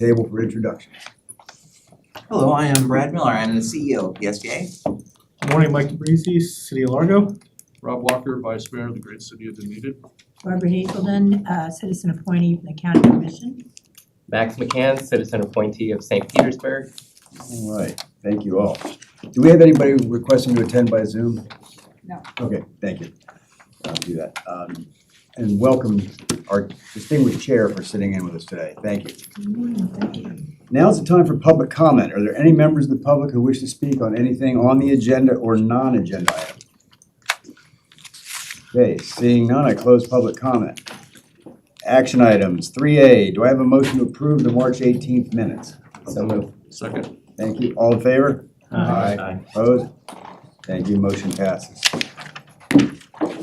table for introduction. Hello, I am Brad Miller. I'm the CEO of PSDA. Good morning, Mike DeBrisi, City of Largo. Rob Walker, Vice Mayor of the Great City of Dunedin. Barbara Hazelden, citizen appointee from the County Commission. Max McCann, citizen appointee of St. Petersburg. All right, thank you all. Do we have anybody requesting to attend by Zoom? No. Okay, thank you. I'll do that. And welcome our distinguished chair for sitting in with us today. Thank you. Good morning, thank you. Now's the time for public comment. Are there any members of the public who wish to speak on anything on the agenda or non-agenda item? Okay, seeing none, I close public comment. Action items, 3A, do I have a motion to approve the March 18th minutes? So moved. Second. Thank you. All in favor? Aye. Opposed? Thank you, motion passes.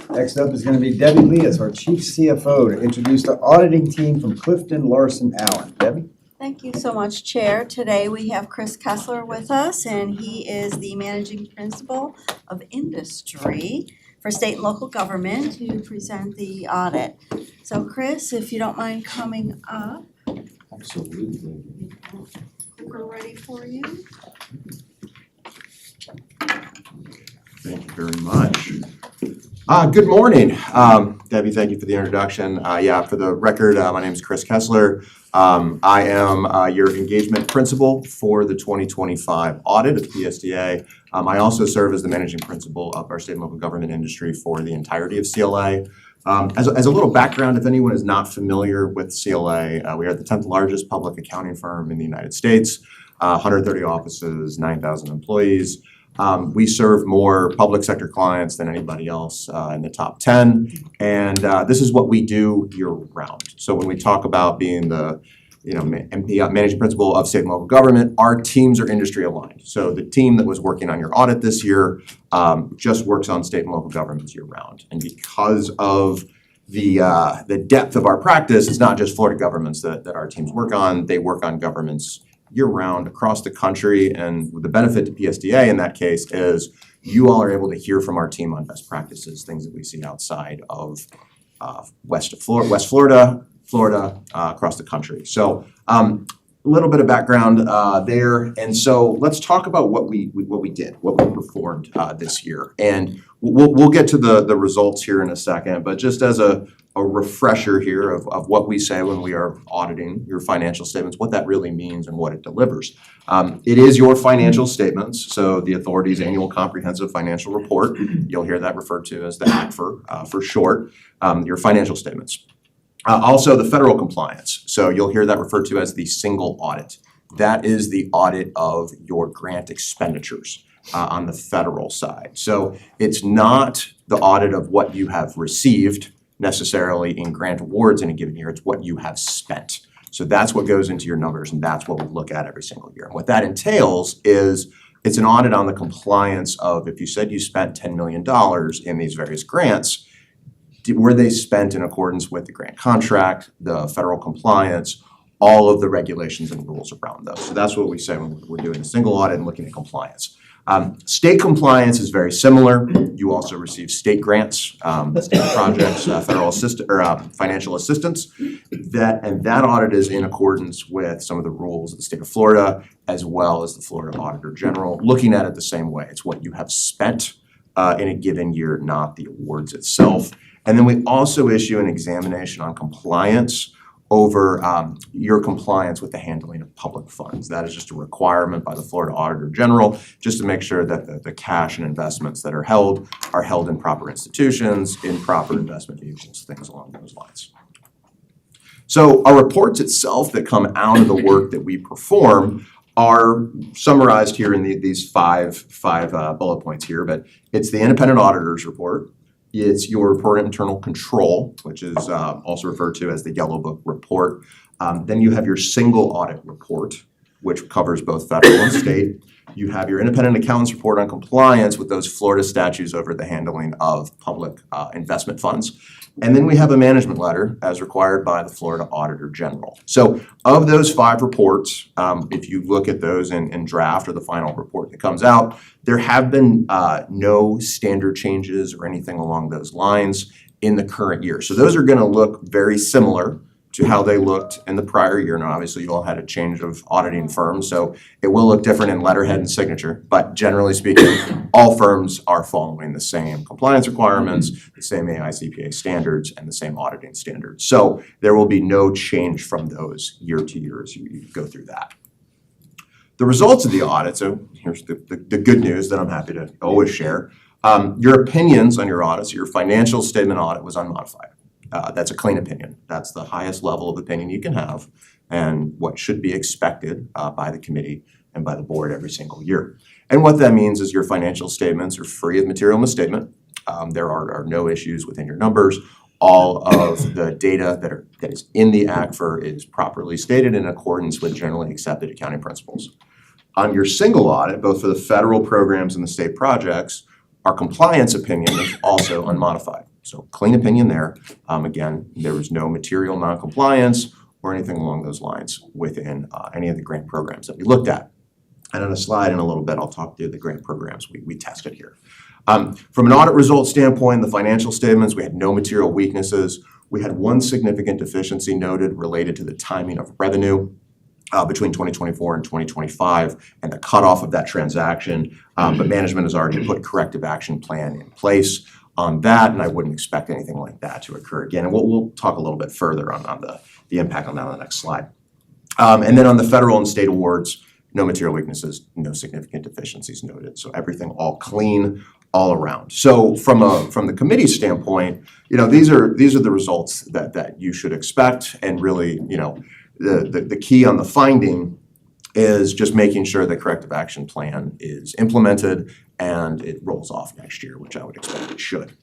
Next up is going to be Debbie Leas, our Chief CFO, to introduce the auditing team from Clifton Larson Allen. Debbie? Thank you so much, Chair. Today we have Chris Kessler with us, and he is the Managing Principal of Industry for State and Local Government to present the audit. So Chris, if you don't mind coming up. Absolutely. We're ready for you. Thank you very much. Good morning. Debbie, thank you for the introduction. For the record, my name is Chris Kessler. I am your engagement principal for the 2025 audit of the PSDA. I also serve as the managing principal of our state and local government industry for the entirety of CLA. As a little background, if anyone is not familiar with CLA, we are the 10th largest public accounting firm in the United States, 130 offices, 9,000 employees. We serve more public sector clients than anybody else in the top 10, and this is what we do year round. So when we talk about being the managing principal of state and local government, our teams are industry aligned. So the team that was working on your audit this year just works on state and local governments year round. And because of the depth of our practice, it's not just Florida governments that our teams work on. They work on governments year-round across the country, and the benefit to PSDA in that case is you all are able to hear from our team on best practices, things that we see outside of West Florida, across the country. So a little bit of background there, and so let's talk about what we did, what we performed this year, and we'll get to the results here in a second, but just as a refresher here of what we say when we are auditing your financial statements, what that really means and what it delivers. It is your financial statements, so the authority's annual comprehensive financial report. You'll hear that referred to as the ACFR for short, your financial statements. Also the federal compliance, so you'll hear that referred to as the single audit. That is the audit of your grant expenditures on the federal side. So it's not the audit of what you have received necessarily in grant awards in a given year, it's what you have spent. So that's what goes into your numbers, and that's what we look at every single year. And what that entails is it's an audit on the compliance of, if you said you spent $10 million in these various grants, were they spent in accordance with the grant contract, the federal compliance, all of the regulations and rules around those. So that's what we say when we're doing a single audit and looking at compliance. State compliance is very similar. You also receive state grants, state projects, federal financial assistance. That audit is in accordance with some of the rules of the state of Florida, as well as the Florida Auditor General, looking at it the same way. It's what you have spent in a given year, not the awards itself. And then we also issue an examination on compliance over your compliance with the handling of public funds. That is just a requirement by the Florida Auditor General, just to make sure that the cash and investments that are held in proper institutions, in proper investment vehicles, things along those lines. So our reports itself that come out of the work that we perform are summarized here in these five bullet points here, but it's the independent auditor's report. It's your report of internal control, which is also referred to as the Yellow Book report. Then you have your single audit report, which covers both federal and state. You have your independent accountant's report on compliance with those Florida statutes over the handling of public investment funds. And then we have a management letter as required by the Florida Auditor General. So of those 5 reports, if you look at those in draft or the final report that comes out, there have been no standard changes or anything along those lines in the current year. So those are going to look very similar to how they looked in the prior year. Now, obviously, you all had a change of auditing firms, so it will look different in letterhead and signature. But generally speaking, all firms are following the same compliance requirements, the same AICPA standards, and the same auditing standards. So there will be no change from those year to year as you go through that. The results of the audit, so here's the good news that I'm happy to always share. Your opinions on your audits, your financial statement audit was unmodified. That's a clean opinion. That's the highest level of opinion you can have and what should be expected by the committee and by the board every single year. And what that means is your financial statements are free of material misstatement. There are no issues within your numbers. All of the data that is in the ACFR is properly stated in accordance with generally accepted accounting principles. On your single audit, both for the federal programs and the state projects, our compliance opinion is also unmodified. So clean opinion there. Again, there was no material noncompliance or anything along those lines within any of the grant programs that we looked at. And on a slide in a little bit, I'll talk through the grant programs we tested here. From an audit result standpoint, the financial statements, we had no material weaknesses. We had one significant deficiency noted related to the timing of revenue between 2024 and 2025 and the cutoff of that transaction. But management has already put corrective action plan in place on that, and I wouldn't expect anything like that to occur again. And we'll talk a little bit further on the impact on that on the next slide. And then on the federal and state awards, no material weaknesses, no significant deficiencies noted. So everything all clean all around. So from the committee standpoint, these are the results that you should expect, and really, the key on the finding is just making sure the corrective action plan is implemented and it rolls off next year, which I would expect it should.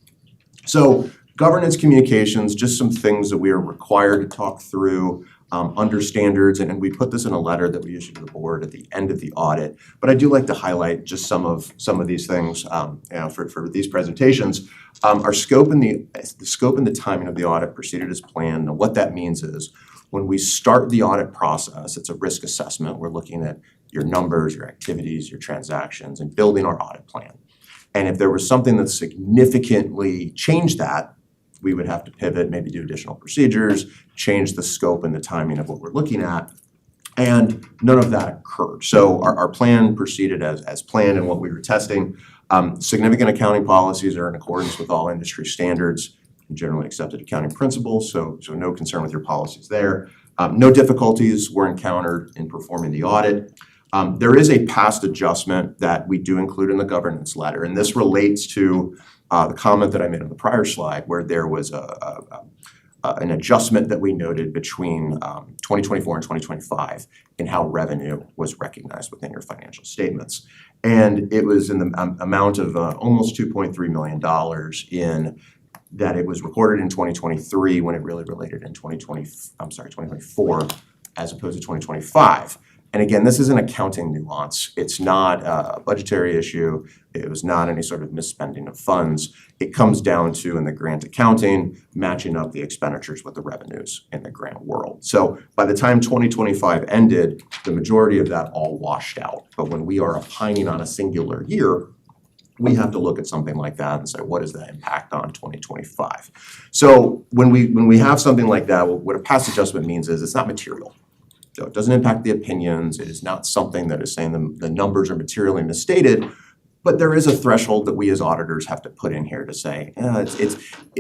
So governance communications, just some things that we are required to talk through under standards, and we put this in a letter that we issued to the board at the end of the audit. But I do like to highlight just some of these things for these presentations. Our scope and the scope and the timing of the audit proceeded as planned. And what that means is when we start the audit process, it's a risk assessment. We're looking at your numbers, your activities, your transactions, and building our audit plan. And if there was something that significantly changed that, we would have to pivot, maybe do additional procedures, change the scope and the timing of what we're looking at. And none of that occurred. So our plan proceeded as planned in what we were testing. Significant accounting policies are in accordance with all industry standards and generally accepted accounting principles, so no concern with your policies there. No difficulties were encountered in performing the audit. There is a past adjustment that we do include in the governance letter, and this relates to the comment that I made on the prior slide, where there was an adjustment that we noted between 2024 and 2025 in how revenue was recognized within your financial statements. And it was in the amount of almost $2.3 million in that it was recorded in 2023 when it really related in 2024 as opposed to 2025. And again, this is an accounting nuance. It's not a budgetary issue. It was not any sort of misspending of funds. It comes down to, in the grant accounting, matching up the expenditures with the revenues in the grant world. So by the time 2025 ended, the majority of that all washed out. But when we are opining on a singular year, we have to look at something like that and say, what is the impact on 2025? So when we have something like that, what a past adjustment means is it's not material. So it doesn't impact the opinions. It is not something that is saying the numbers are materially misstated, but there is a threshold that we as auditors have to put in here to say,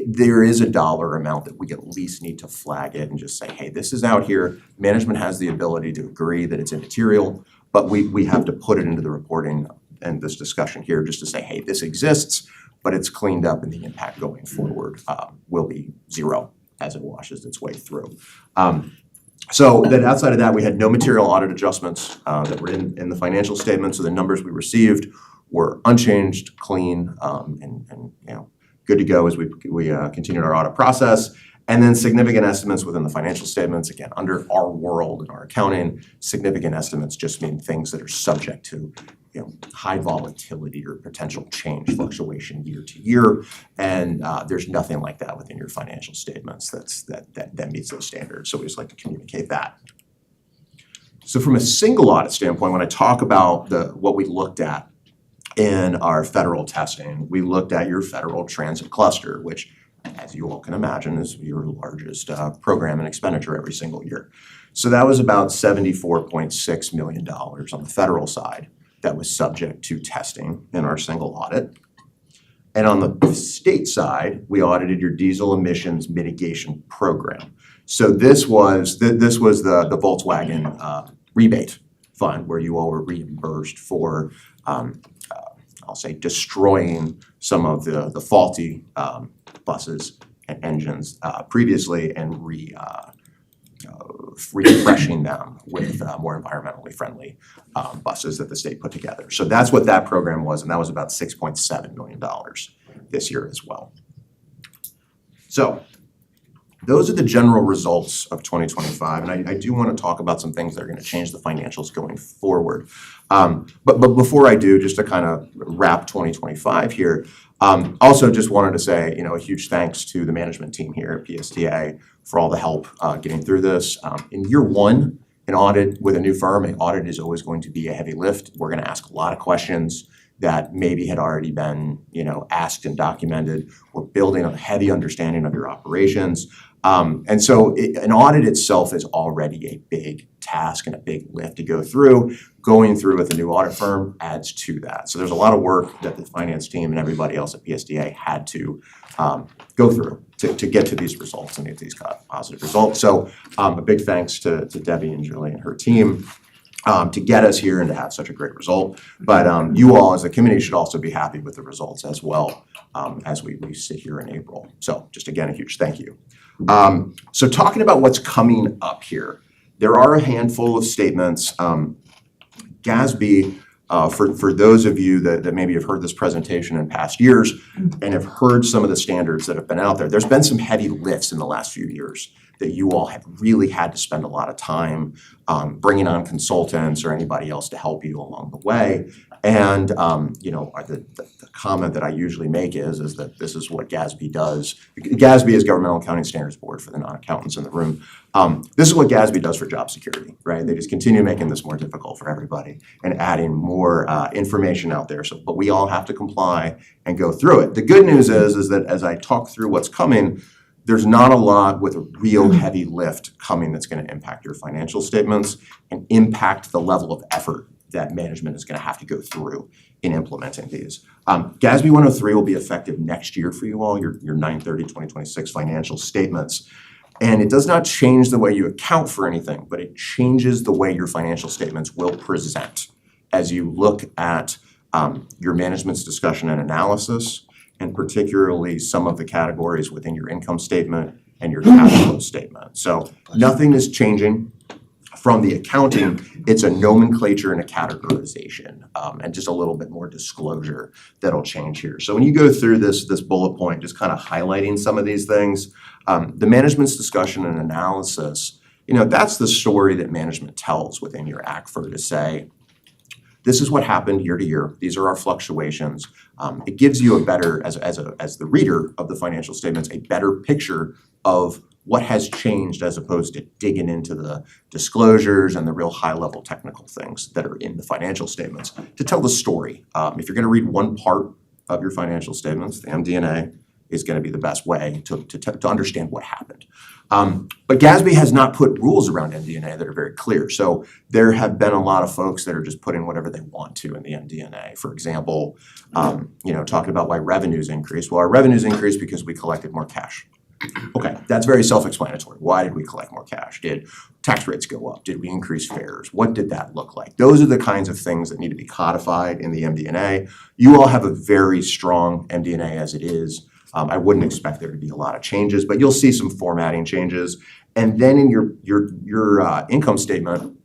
there is a dollar amount that we at least need to flag it and just say, hey, this is out here. Management has the ability to agree that it's immaterial, but we have to put it into the reporting and this discussion here just to say, hey, this exists, but it's cleaned up and the impact going forward will be zero as it washes its way through. So then outside of that, we had no material audit adjustments that were in the financial statements. So the numbers we received were unchanged, clean, and good to go as we continued our audit process. And then significant estimates within the financial statements. Again, under our world and our accounting, significant estimates just mean things that are subject to high volatility or potential change, fluctuation year to year, and there's nothing like that within your financial statements that meets those standards. So we just like to communicate that. So from a single audit standpoint, when I talk about what we looked at in our federal testing, we looked at your federal transit cluster, which as you all can imagine, is your largest program and expenditure every single year. So that was about $74.6 million on the federal side that was subject to testing in our single audit. And on the state side, we audited your diesel emissions mitigation program. So this was the Volkswagen rebate fund where you all were reimbursed for, I'll say, destroying some of the faulty buses and engines previously and refreshing them with more environmentally friendly buses that the state put together. So that's what that program was, and that was about $6.7 million this year as well. So those are the general results of 2025, and I do want to talk about some things that are going to change the financials going forward. But before I do, just to kind of wrap 2025 here, also just wanted to say, a huge thanks to the management team here at PSTA for all the help getting through this. In year one, an audit with a new firm, an audit is always going to be a heavy lift. We're going to ask a lot of questions that maybe had already been, asked and documented. We're building a heavy understanding of your operations. And so an audit itself is already a big task and a big lift to go through. Going through with a new audit firm adds to that. So there's a lot of work that the finance team and everybody else at PSTA had to go through to get to these results and get these positive results. So a big thanks to Debbie and Julie and her team to get us here and to have such a great result. But you all as a committee should also be happy with the results as well as we sit here in April. So just again, a huge thank you. So talking about what's coming up here, there are a handful of statements. GASB, for those of you that maybe have heard this presentation in past years and have heard some of the standards that have been out there, there's been some heavy lifts in the last few years that you all have really had to spend a lot of time bringing on consultants or anybody else to help you along the way. And the comment that I usually make is that this is what GASB does. GASB is Governmental Accounting Standards Board for the non-accountants in the room. This is what GASB does for job security, right? They just continue making this more difficult for everybody and adding more information out there. But we all have to comply and go through it. The good news is that as I talk through what's coming, there's not a lot with a real heavy lift coming that's going to impact your financial statements and impact the level of effort that management is going to have to go through in implementing these. GASB 103 will be effective next year for you all, your 9/30/2026 financial statements. And it does not change the way you account for anything, but it changes the way your financial statements will present as you look at your management's discussion and analysis, and particularly some of the categories within your income statement and your cash flow statement. So nothing is changing from the accounting. It's a nomenclature and a categorization, and just a little bit more disclosure that'll change here. So when you go through this bullet point, just kind of highlighting some of these things, the management's discussion and analysis, that's the story that management tells within your ACFR to say, this is what happened year to year. These are our fluctuations. It gives you a better, as the reader of the financial statements, a better picture of what has changed as opposed to digging into the disclosures and the real high-level technical things that are in the financial statements to tell the story. If you're going to read one part of your financial statements, the MD&A is going to be the best way to understand what happened. But GASB has not put rules around MD&A that are very clear. So there have been a lot of folks that are just putting whatever they want to in the MD&A. For example, talking about why revenues increased. Well, our revenues increased because we collected more cash. Okay, that's very self-explanatory. Why did we collect more cash? Did tax rates go up? Did we increase fares? What did that look like? Those are the kinds of things that need to be codified in the MD&A. You all have a very strong MD&A as it is. I wouldn't expect there to be a lot of changes, but you'll see some formatting changes. And then in your income statement,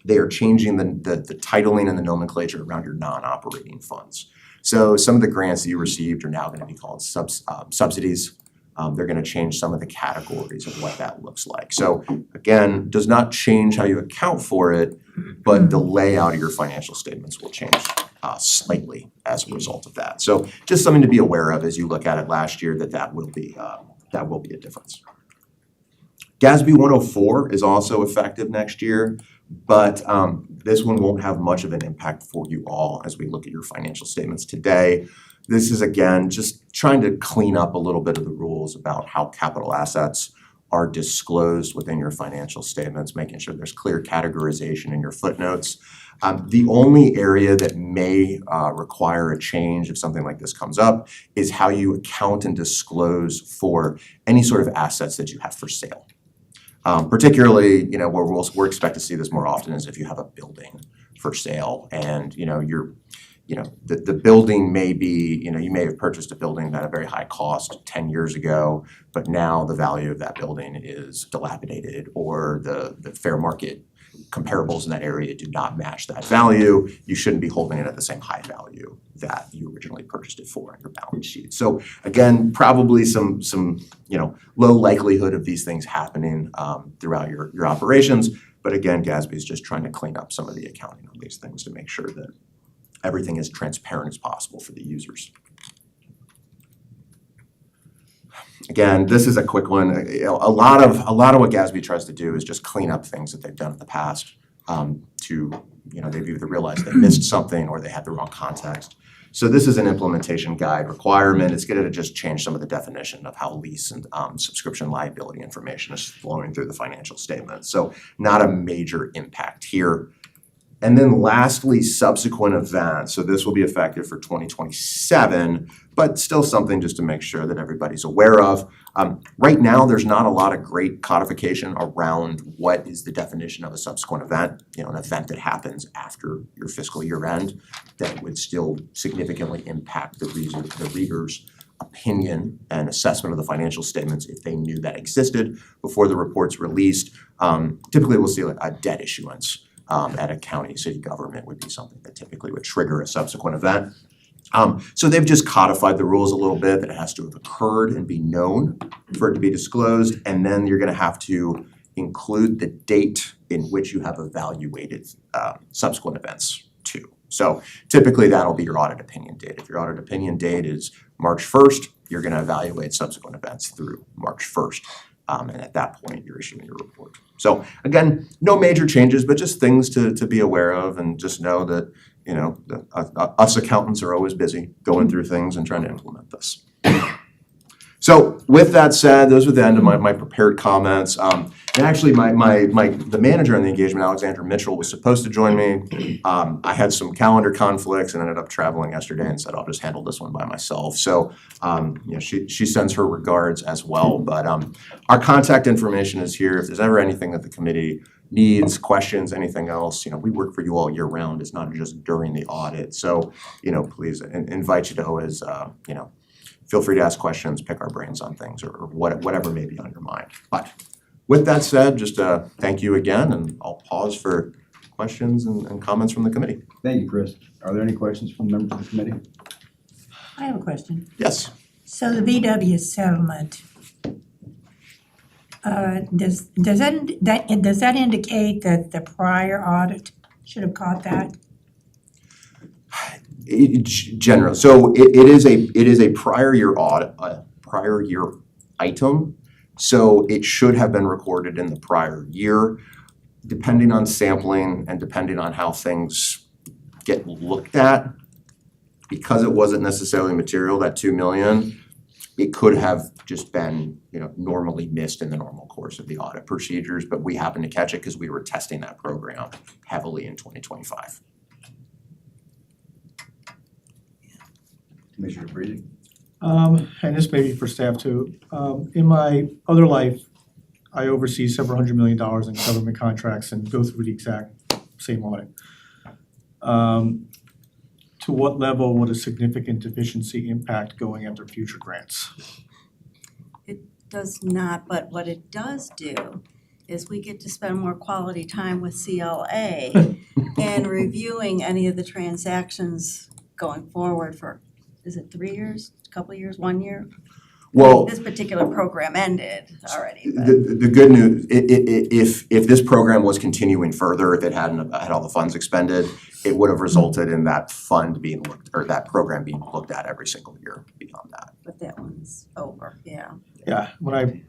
they are changing the titling and the nomenclature around your non-operating funds. So some of the grants that you received are now going to be called subsidies. They're going to change some of the categories of what that looks like. So again, does not change how you account for it, but the layout of your financial statements will change slightly as a result of that. So just something to be aware of as you look at it last year, that will be a difference. GASB 104 is also effective next year, but this one won't have much of an impact for you all as we look at your financial statements today. This is, again, just trying to clean up a little bit of the rules about how capital assets are disclosed within your financial statements, making sure there's clear categorization in your footnotes. The only area that may require a change if something like this comes up is how you account and disclose for any sort of assets that you have for sale. Particularly, where we're expect to see this more often is if you have a building for sale and, the building may be, you may have purchased a building at a very high cost 10 years ago, but now the value of that building is dilapidated or the fair market comparables in that area do not match that value. You shouldn't be holding it at the same high value that you originally purchased it for on your balance sheet. So again, probably some low likelihood of these things happening throughout your operations. But again, GASB is just trying to clean up some of the accounting on these things to make sure that everything is transparent as possible for the users. Again, this is a quick one. A lot of what GASB tries to do is just clean up things that they've done in the past they've either realized they missed something or they had the wrong context. So this is an implementation guide requirement. It's going to just change some of the definition of how lease and subscription liability information is flowing through the financial statement. So not a major impact here. And then lastly, subsequent events. So this will be effective for 2027, but still something just to make sure that everybody's aware of. Right now, there's not a lot of great codification around what is the definition of a subsequent event, an event that happens after your fiscal year end that would still significantly impact the reader's opinion and assessment of the financial statements if they knew that existed before the report's released. Typically, we'll see like a debt issuance at a county, city government would be something that typically would trigger a subsequent event. So they've just codified the rules a little bit that it has to have occurred and be known for it to be disclosed. And then you're gonna have to include the date in which you have evaluated subsequent events too. So typically that'll be your audit opinion date. If your audit opinion date is March 1st, you're gonna evaluate subsequent events through March 1st. And at that point, you're issuing your report. So again, no major changes, but just things to be aware of and just know that, us accountants are always busy going through things and trying to implement this. So with that said, those are the end of my prepared comments. And actually, the manager in the engagement, Alexandra Mitchell, was supposed to join me. I had some calendar conflicts and ended up traveling yesterday and said I'll just handle this one by myself. So she sends her regards as well. But our contact information is here. If there's ever anything that the committee needs, questions, anything else, we work for you all year round. It's not just during the audit. So, please invite you to always, feel free to ask questions, pick our brains on things or whatever may be on your mind. But with that said, just thank you again, and I'll pause for questions and comments from the committee. Thank you, Chris. Are there any questions from members of the committee? I have a question. Yes. So the VW settlement, does that indicate that the prior audit should have caught that? General. So it is a prior year audit, prior year item. So it should have been recorded in the prior year. Depending on sampling and depending on how things get looked at, because it wasn't necessarily material, that 2 million, it could have just been, normally missed in the normal course of the audit procedures, but we happened to catch it because we were testing that program heavily in 2025. Commissioner Breezy? And this may be for staff too. In my other life, I oversee several $100 million in government contracts and go through the exact same audit. To what level would a significant deficiency impact going after future grants? It does not, but what it does do is we get to spend more quality time with CLA and reviewing any of the transactions going forward for, is it 3 years, a couple of years, 1 year? Well, This particular program ended already, but the good news, if this program was continuing further, if it hadn't had all the funds expended, it would have resulted in that fund being looked, or that program being looked at every single year beyond that. but that one's over, yeah. Yeah, when I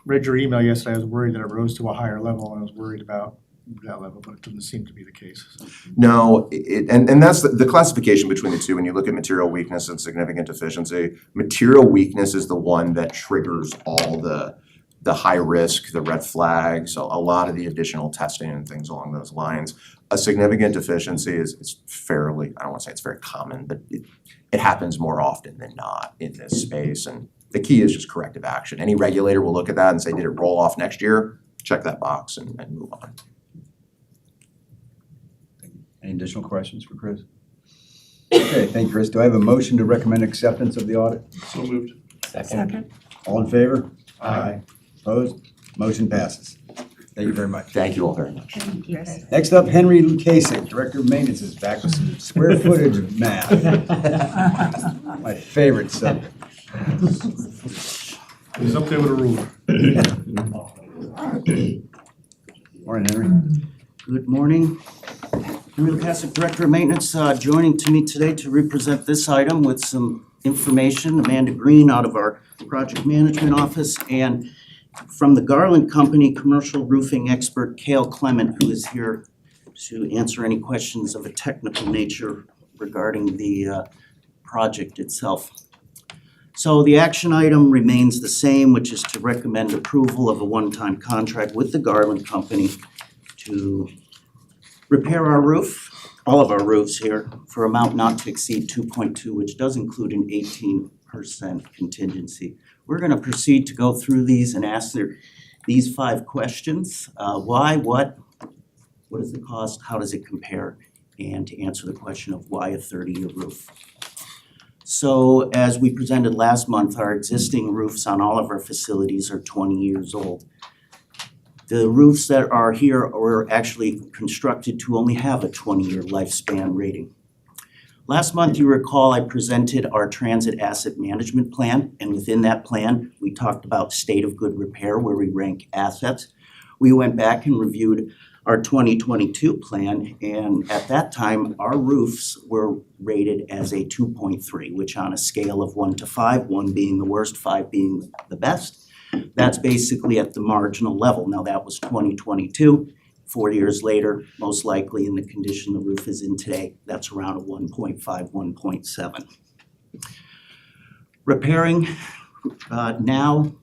read your email yesterday, I was worried that it rose to a higher level and I was worried about that level, but it doesn't seem to be the case. So, No, and that's the classification between the two. When you look at material weakness and significant deficiency, material weakness is the one that triggers all the high risk, the red flags, a lot of the additional testing and things along those lines. A significant deficiency is fairly, I don't wanna say it's very common, but it happens more often than not in this space. And the key is just corrective action. Any regulator will look at that and say, did it roll off next year? Check that box and move on. Any additional questions for Chris? Okay, thank you, Chris. Do I have a motion to recommend acceptance of the audit? So moved. Second. All in favor? Aye. Opposed? Motion passes. Thank you very much. Thank you all very much. Thank you. Next up, Henry Lukasik, Director of Maintenance, is back with some square footage math. My favorite subject. he's up there with a ruler. Morning, Henry. Good morning. Henry Lukasik, Director of Maintenance, joining to me today to represent this item with some information. Amanda Green out of our Project Management Office, and from the Garland Company, commercial roofing expert Cale Clement, who is here to answer any questions of a technical nature regarding the project itself. So the action item remains the same, which is to recommend approval of a one-time contract with the Garland Company to repair our roof, all of our roofs here, for amount not to exceed 2.2, which does include an 18% contingency. We're gonna proceed to go through these and answer these 5 questions. Why, what is the cost, how does it compare, and to answer the question of why a 30-year roof. So as we presented last month, our existing roofs on all of our facilities are 20 years old. The roofs that are here were actually constructed to only have a 20-year lifespan rating. Last month, you recall, I presented our transit asset management plan, and within that plan, we talked about state of good repair, where we rank assets. We went back and reviewed our 2022 plan, and at that time, our roofs were rated as a 2.3, which on a scale of 1 to 5, 1 being the worst, 5 being the best, that's basically at the marginal level. Now, that was 2022. 4 years later, most likely in the condition the roof is in today, that's around a 1.5, 1.7. Repairing now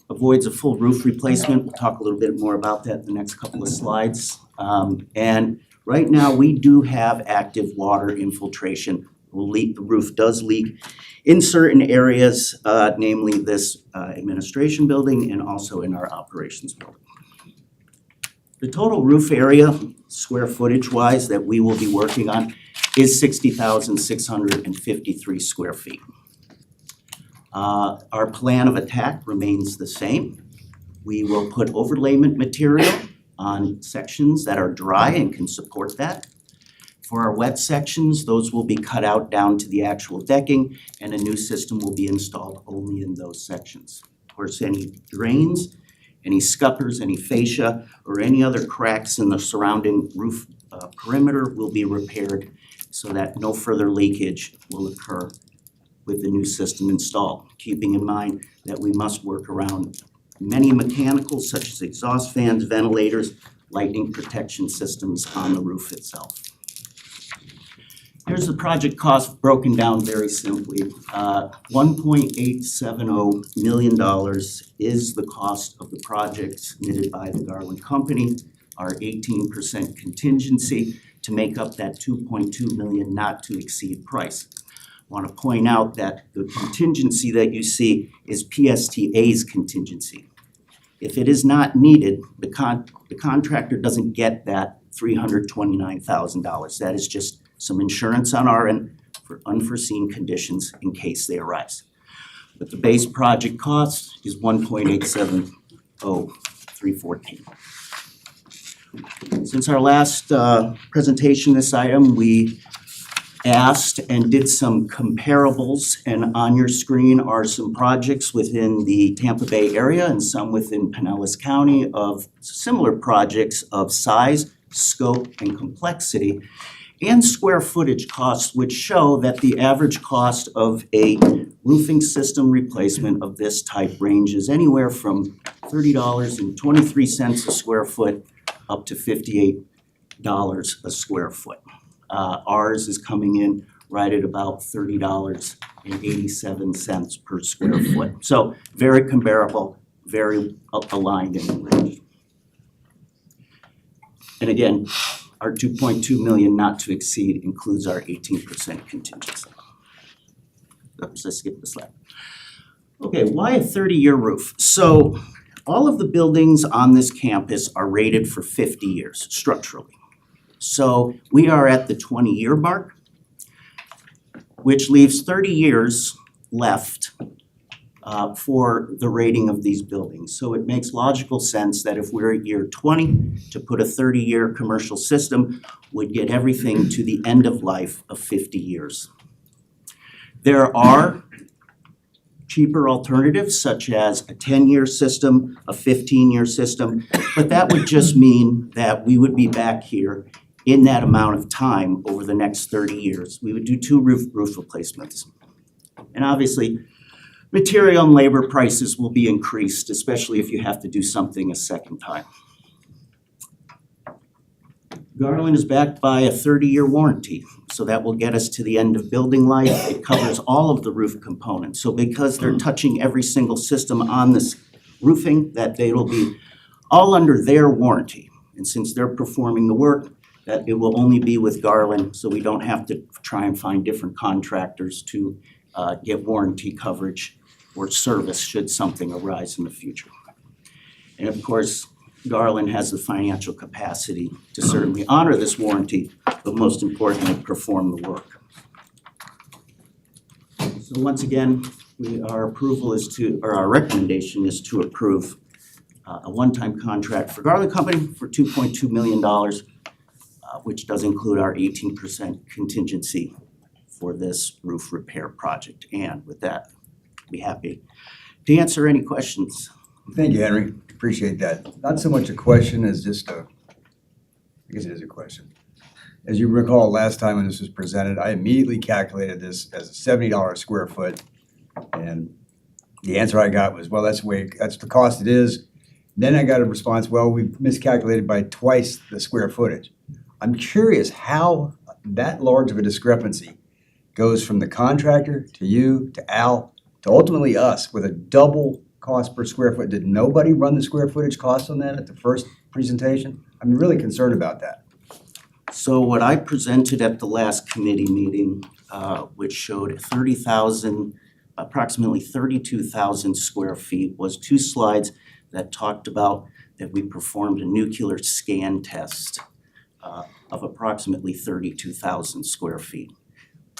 avoids a full roof replacement. We'll talk a little bit more about that in the next couple of slides. And right now, we do have active water infiltration. The roof does leak in certain areas, namely this administration building and also in our operations building. The total roof area, square footage wise, that we will be working on is 60,653 square feet. Our plan of attack remains the same. We will put overlayment material on sections that are dry and can support that. For our wet sections, those will be cut out down to the actual decking, and a new system will be installed only in those sections. Of course, any drains, any scuppers, any fascia, or any other cracks in the surrounding roof perimeter will be repaired so that no further leakage will occur with the new system installed, keeping in mind that we must work around many mechanicals such as exhaust fans, ventilators, lightning protection systems on the roof itself. Here's the project cost broken down very simply. $1.870 million is the cost of the project submitted by the Garland Company, our 18% contingency to make up that $2.2 million not to exceed price. I want to point out that the contingency that you see is PSTA's contingency. If it is not needed, the contractor doesn't get that $329,000. That is just some insurance on our end for unforeseen conditions in case they arise. But the base project cost is $1.870314. Since our last presentation, this item, we asked and did some comparables, and on your screen are some projects within the Tampa Bay area and some within Pinellas County of similar projects of size, scope, and complexity. and square footage costs, which show that the average cost of a roofing system replacement of this type ranges anywhere from $30.23 a square foot up to $58 a square foot. Ours is coming in right at about $30.87 per square foot. So very comparable, very aligned in the range. And again, our 2.2 million not to exceed includes our 18% contingency. Oops, I skipped the slide. Okay, why a 30-year roof? So all of the buildings on this campus are rated for 50 years structurally. So we are at the 20-year mark, which leaves 30 years left for the rating of these buildings. So it makes logical sense that if we're at year 20, to put a 30-year commercial system would get everything to the end of life of 50 years. There are cheaper alternatives such as a 10-year system, a 15-year system, but that would just mean that we would be back here in that amount of time over the next 30 years. We would do 2 roof replacements. And obviously, material and labor prices will be increased, especially if you have to do something a second time. Garland is backed by a 30-year warranty, so that will get us to the end of building life. It covers all of the roof components. So because they're touching every single system on this roofing, that they will be all under their warranty. And since they're performing the work, that it will only be with Garland, so we don't have to try and find different contractors to get warranty coverage or service should something arise in the future. And of course, Garland has the financial capacity to certainly honor this warranty, but most importantly, perform the work. So once again, our recommendation is to approve a one-time contract for Garland Company for $2.2 million, which does include our 18% contingency for this roof repair project. And with that, I'll be happy to answer any questions. Thank you, Henry. Appreciate that. Not so much a question as just I guess it is a question. As you recall, last time when this was presented, I immediately calculated this as a $70 a square foot. And the answer I got was, well, that's the cost it is. Then I got a response, well, we miscalculated by twice the square footage. I'm curious how that large of a discrepancy goes from the contractor to you, to Al, to ultimately us with a double cost per square foot. Did nobody run the square footage cost on that at the first presentation? I'm really concerned about that. So what I presented at the last committee meeting, which showed approximately 32,000 square feet, was 2 slides that talked about that we performed a nuclear scan test of approximately 32,000 square feet.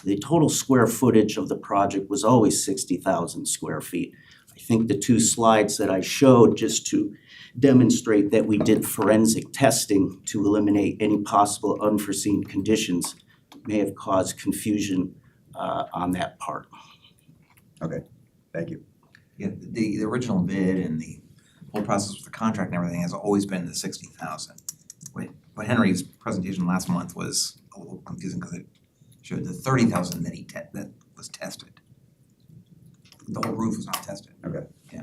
The total square footage of the project was always 60,000 square feet. I think the 2 slides that I showed just to demonstrate that we did forensic testing to eliminate any possible unforeseen conditions may have caused confusion on that part. Okay, thank you. Yeah, the original bid and the whole process with the contract and everything has always been the 60,000. But Henry's presentation last month was a little confusing because it showed the 30,000 that was tested. The whole roof was not tested. Okay. Yeah.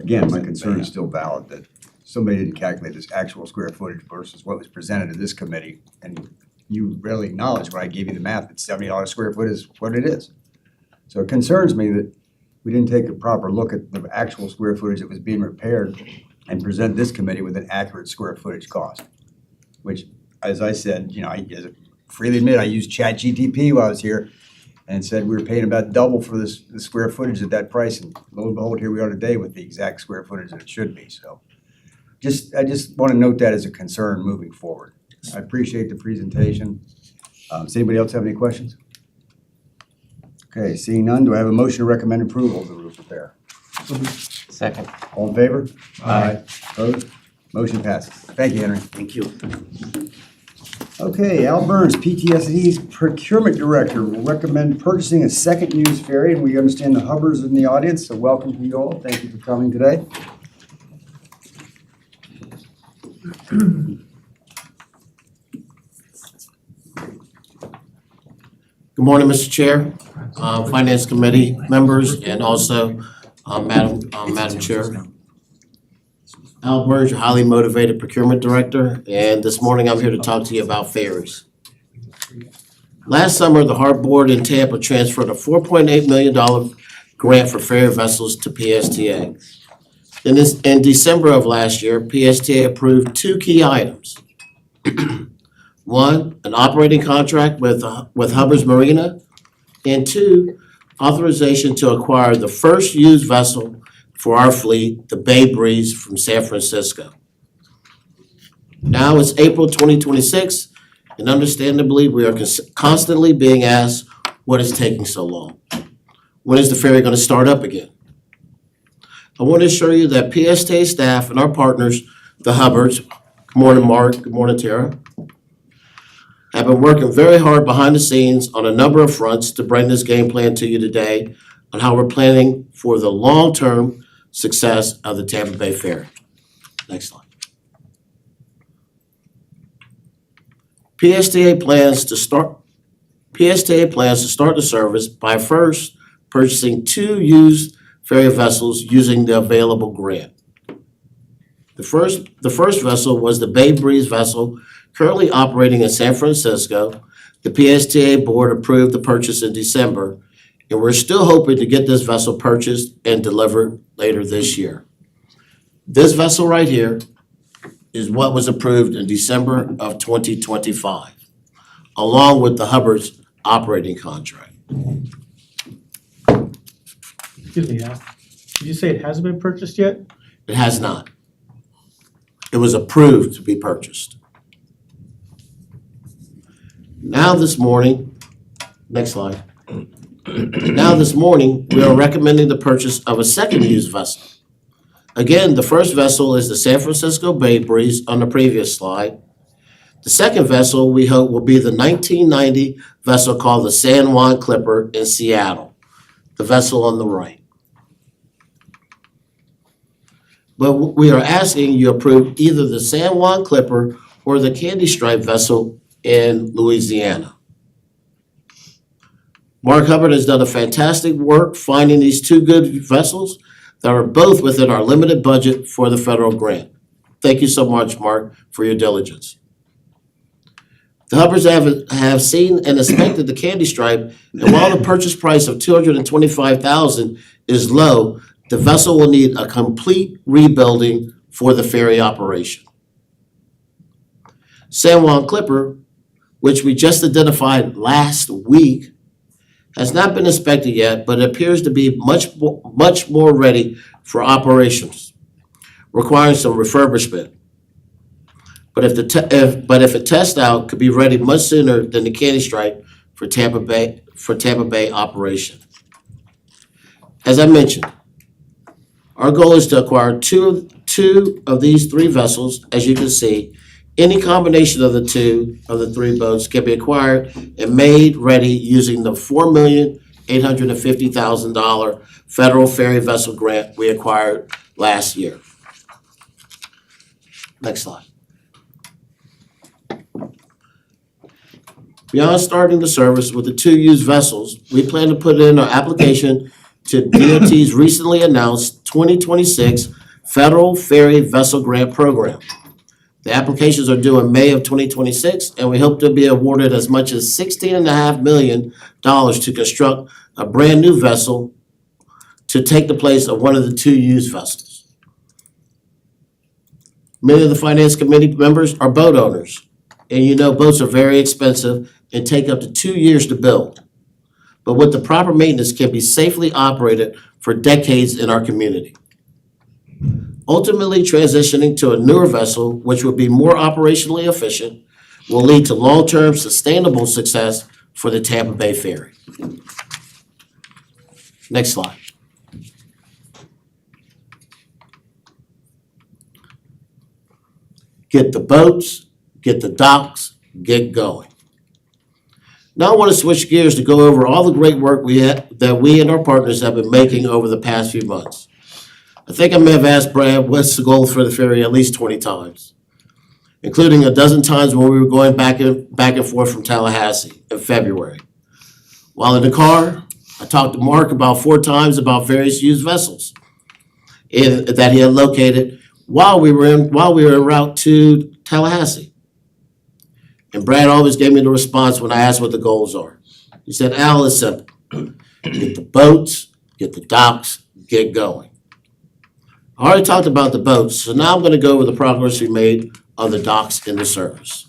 Again, my concern is still valid that somebody didn't calculate this actual square footage versus what was presented to this committee. And you readily acknowledge when I gave you the math that $70 a square foot is what it is. So it concerns me that we didn't take a proper look at the actual square footage that was being repaired and present this committee with an accurate square footage cost. Which, as I said, I freely admit I used ChatGPT while I was here and said we were paying about double for the square footage at that price, and lo and behold, here we are today with the exact square footage that it should be. So I just want to note that as a concern moving forward. I appreciate the presentation. Does anybody else have any questions? Okay, seeing none, do I have a motion to recommend approval of the roof repair? Second. All in favor? Aye. Opposed? Motion passes. Thank you, Henry. Thank you. Okay, Al Burns, PTSD's Procurement Director, will recommend purchasing a second used ferry, and we understand the Hubbers in the audience, so welcome to you all. Thank you for coming today. Good morning, Mr. Chair, Finance Committee members, and also Madam Chair. Al Burns, your highly motivated procurement director, and this morning I'm here to talk to you about ferries. Last summer, the Harbor Board in Tampa transferred a $4.8 million grant for ferry vessels to PSTA. In December of last year, PSTA approved two key items. One, an operating contract with Hubbard's Marina, and two, authorization to acquire the first used vessel for our fleet, the Bay Breeze from San Francisco. Now it's April 2026, and understandably, we are constantly being asked, what is taking so long? When is the ferry going to start up again? I want to assure you that PSTA staff and our partners, the Hubbards, good morning, Mark, good morning, Tara, have been working very hard behind the scenes on a number of fronts to bring this game plan to you today on how we're planning for the long-term success of the Tampa Bay Ferry. Next slide. PSTA plans to start the service by first purchasing two used ferry vessels using the available grant. The first vessel was the Bay Breeze vessel currently operating in San Francisco. The PSTA board approved the purchase in December, and we're still hoping to get this vessel purchased and delivered later this year. This vessel right here is what was approved in December of 2025, along with the Hubbard's operating contract. Excuse me, Al. Did you say it hasn't been purchased yet? It has not. It was approved to be purchased. Now this morning, next slide. Now this morning, we are recommending the purchase of a second used vessel. Again, the first vessel is the San Francisco Bay Breeze on the previous slide. The second vessel we hope will be the 1990 vessel called the San Juan Clipper in Seattle, the vessel on the right. But we are asking you approve either the San Juan Clipper or the Candy Stripe vessel in Louisiana. Mark Hubbard has done a fantastic work finding these two good vessels that are both within our limited budget for the federal grant. Thank you so much, Mark, for your diligence. The Hubbards have seen and inspected the Candy Stripe, and while the purchase price of $225,000 is low, the vessel will need a complete rebuilding for the ferry operation. San Juan Clipper, which we just identified last week, has not been inspected yet, but it appears to be much more ready for operations, requiring some refurbishment. But if a test out could be ready much sooner than the Candy Stripe for Tampa Bay operation. As I mentioned, our goal is to acquire two of these three vessels. As you can see, any combination of the three boats can be acquired and made ready using the $4,850,000 federal ferry vessel grant we acquired last year. Next slide. Beyond starting the service with the two used vessels, we plan to put in our application to DOT's recently announced 2026 Federal Ferry Vessel Grant Program. The applications are due in May of 2026, and we hope to be awarded as much as $16.5 million to construct a brand-new vessel to take the place of one of the two used vessels. Many of the Finance Committee members are boat owners, and you know boats are very expensive and take up to 2 years to build. But with the proper maintenance can be safely operated for decades in our community. Ultimately, transitioning to a newer vessel, which will be more operationally efficient, will lead to long-term sustainable success for the Tampa Bay Ferry. Next slide. Get the boats, get the docks, get going. Now I want to switch gears to go over all the great work that we and our partners have been making over the past few months. I think I may have asked Brad what's the goal for the ferry at least 20 times, including a dozen times when we were going back and forth from Tallahassee in February. While in the car, I talked to Mark about 4 times about various used vessels that he had located while we were en route to Tallahassee. And Brad always gave me the response when I asked what the goals are. He said, Al, it's simple. Get the boats, get the docks, get going. I already talked about the boats, so now I'm gonna go over the progress we made on the docks in the service.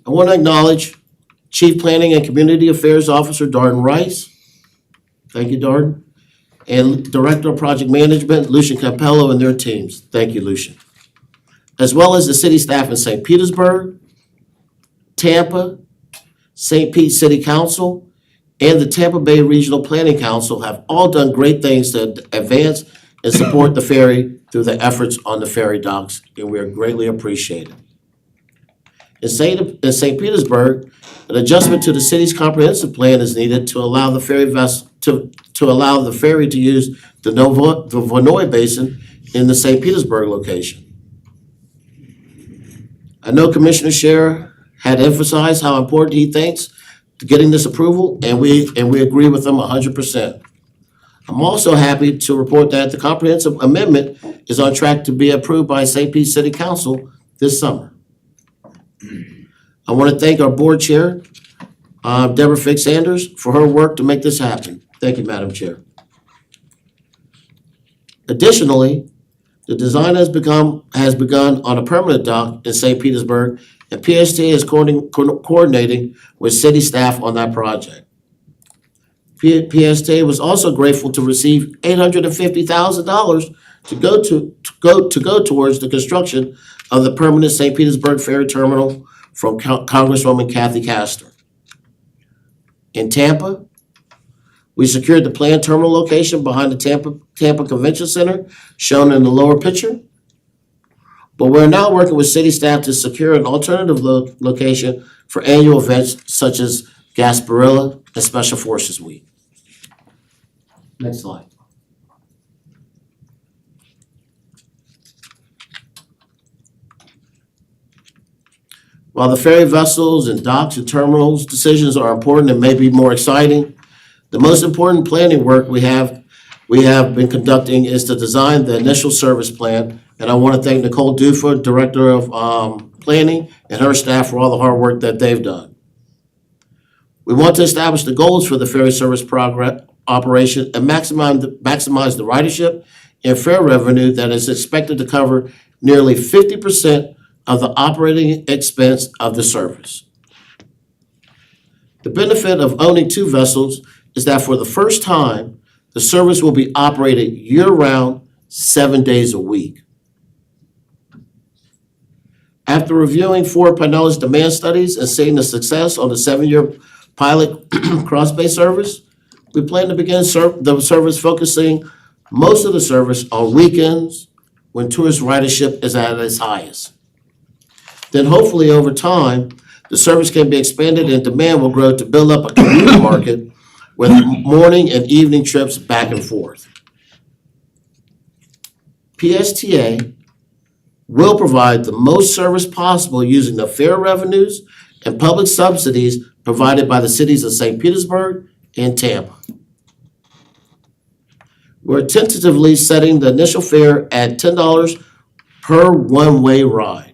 I want to acknowledge Chief Planning and Community Affairs Officer Darden Rice. Thank you, Darden. And Director of Project Management, Lucian Capello, and their teams. Thank you, Lucian. As well as the city staff in St. Petersburg, Tampa, St. Pete City Council, and the Tampa Bay Regional Planning Council have all done great things to advance and support the ferry through the efforts on the ferry docks, and we are greatly appreciated. In St. Petersburg, an adjustment to the city's comprehensive plan is needed to allow the ferry to use the Vonoy Basin in the St. Petersburg location. I know Commissioner Scherer had emphasized how important he thinks to getting this approval, and we agree with him 100%. I'm also happy to report that the comprehensive amendment is on track to be approved by St. Pete City Council this summer. I want to thank our board chair, Deborah Fix-Sanders, for her work to make this happen. Thank you, Madam Chair. Additionally, the design has begun on a permanent dock in St. Petersburg, and PSTA is coordinating with city staff on that project. PSTA was also grateful to receive $850,000 to go towards the construction of the permanent St. Petersburg Ferry Terminal from Congresswoman Kathy Castor. In Tampa, we secured the planned terminal location behind the Tampa Convention Center, shown in the lower picture. But we're now working with city staff to secure an alternative location for annual events such as Gasparilla and Special Forces Week. Next slide. While the ferry vessels and docks and terminals decisions are important and may be more exciting, the most important planning work we have been conducting is to design the initial service plan. And I want to thank Nicole Dufa, Director of Planning, and her staff for all the hard work that they've done. We want to establish the goals for the ferry service operation and maximize the ridership and fare revenue that is expected to cover nearly 50% of the operating expense of the service. The benefit of owning 2 vessels is that for the first time, the service will be operated year-round, 7 days a week. After reviewing 4 Pinellas demand studies and seeing the success on the 7-year pilot cross-bay service, we plan to begin the service focusing most of the service on weekends when tourist ridership is at its highest. Then hopefully over time, the service can be expanded and demand will grow to build up a commuter market with morning and evening trips back and forth. PSTA will provide the most service possible using the fare revenues and public subsidies provided by the cities of St. Petersburg and Tampa. We're tentatively setting the initial fare at $10 per one-way ride.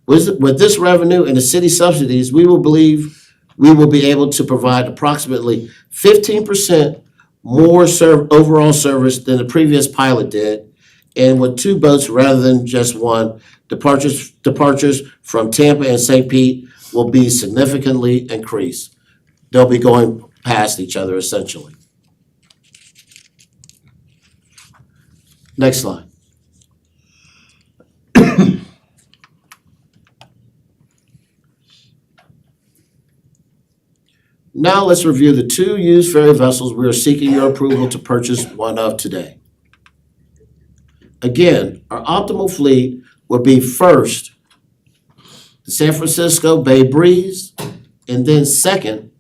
With this revenue and the city subsidies, we believe we will be able to provide approximately 15% more overall service than the previous pilot did, and with 2 boats rather than just 1, departures from Tampa and St. Pete will be significantly increased. They'll be going past each other essentially. Next slide. Now let's review the 2 used ferry vessels we are seeking your approval to purchase one of today. Again, our optimal fleet would be first, the San Francisco Bay Breeze, and then second,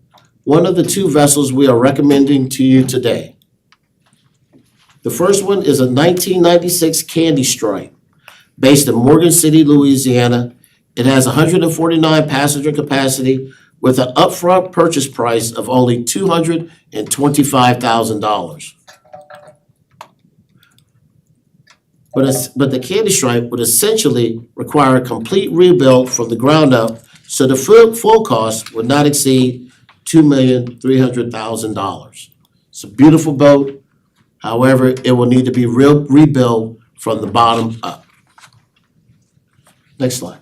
one of the 2 vessels we are recommending to you today. The first one is a 1996 Candy Stripe based in Morgan City, Louisiana, It has 149 passenger capacity with an upfront purchase price of only $225,000. But the Candy Stripe would essentially require a complete rebuild from the ground up, so the full cost would not exceed $2,300,000. It's a beautiful boat, however, it will need to be rebuilt from the bottom up. Next slide.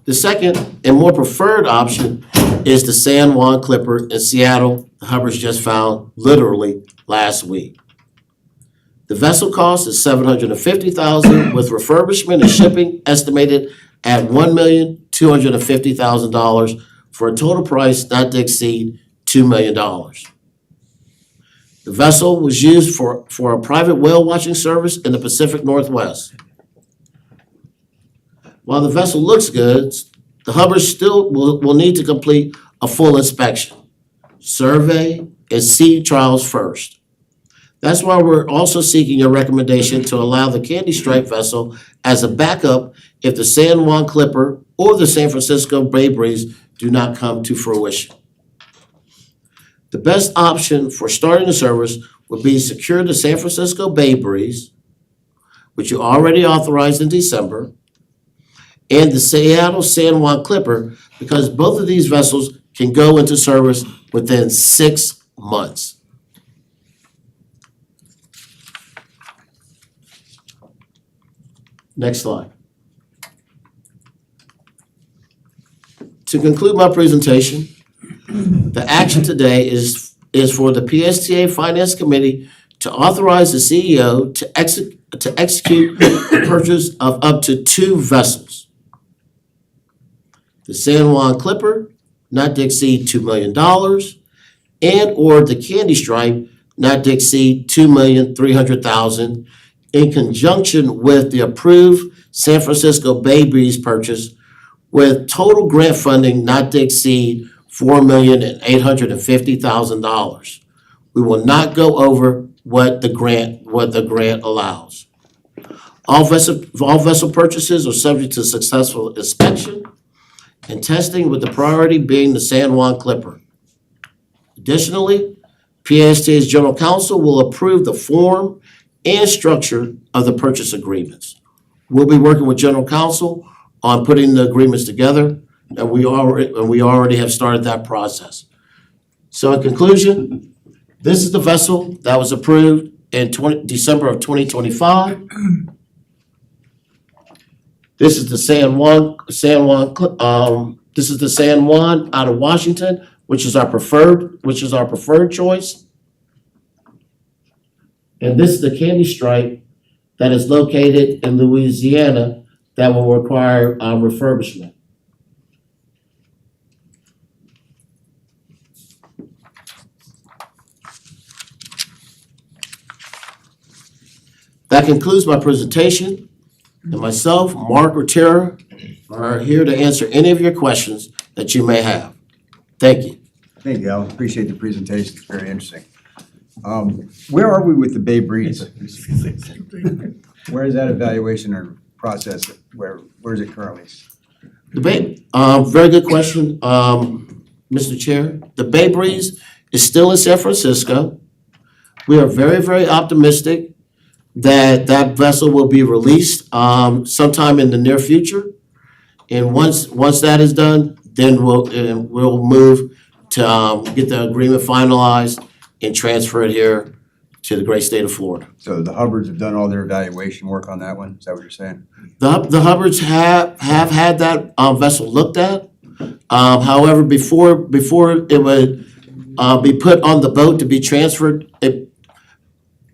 The second and more preferred option is the San Juan Clipper in Seattle, the Hubbards just found literally last week. The vessel cost is $750,000 with refurbishment and shipping estimated at $1,250,000 for a total price not to exceed $2 million. The vessel was used for a private whale watching service in the Pacific Northwest. While the vessel looks good, the Hubbards still will need to complete a full inspection, survey, and sea trials first. That's why we're also seeking your recommendation to allow the Candy Stripe vessel as a backup if the San Juan Clipper or the San Francisco Bay Breeze do not come to fruition. The best option for starting the service would be to secure the San Francisco Bay Breeze, which you already authorized in December, and the Seattle San Juan Clipper, because both of these vessels can go into service within 6 months. Next slide. To conclude my presentation, the action today is for the PSTA Finance Committee to authorize the CEO to execute the purchase of up to 2 vessels. The San Juan Clipper, not to exceed $2 million, and or the Candy Stripe, not to exceed $2,300,000, in conjunction with the approved San Francisco Bay Breeze purchase with total grant funding not to exceed $4,850,000. We will not go over what the grant allows. All vessel purchases are subject to successful inspection and testing, with the priority being the San Juan Clipper. Additionally, PSTA's General Counsel will approve the form and structure of the purchase agreements. We'll be working with General Counsel on putting the agreements together, and we already have started that process. So in conclusion, this is the vessel that was approved in December of 2025. This is the San Juan out of Washington, which is our preferred choice. And this is the Candy Stripe that is located in Louisiana that will require refurbishment. That concludes my presentation, and myself, Mark or Tara, are here to answer any of your questions that you may have. Thank you. Thank you, Al. Appreciate the presentation. It's very interesting. Where are we with the Bay Breeze? Where is that evaluation or process? Where is it currently? The Bay, very good question, Mr. Chair. The Bay Breeze is still in San Francisco. We are very, very optimistic that that vessel will be released sometime in the near future. And once that is done, then we'll move to get the agreement finalized and transfer it here to the great state of Florida. So the Hubbards have done all their evaluation work on that one? Is that what you're saying? The Hubbards have had that vessel looked at. However, before it would be put on the boat to be transferred, it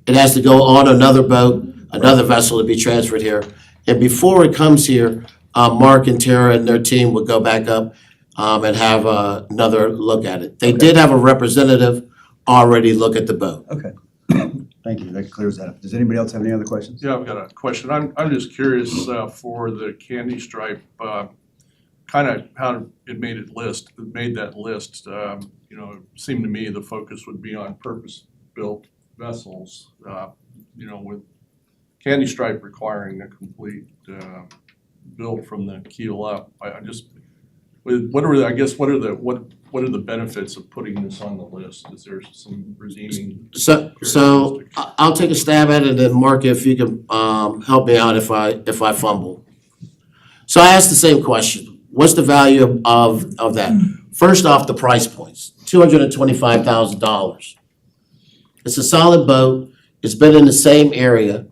has to go on another boat, another vessel to be transferred here. And before it comes here, Mark and Tara and their team would go back up and have another look at it. They did have a representative already look at the boat. Okay. Thank you. That clears that up. Does anybody else have any other questions? Yeah, I've got a question. I'm just curious for the Candy Stripe, kind of how it made that list. You know, it seemed to me the focus would be on purpose-built vessels, you know, with Candy Stripe requiring a complete build from the keel up. I just, what are the benefits of putting this on the list? Is there some redeeming? So I'll take a stab at it, and then Mark, if you can help me out if I fumble. So I asked the same question. What's the value of that? First off, the price points, $225,000. It's a solid boat. It's been in the same area.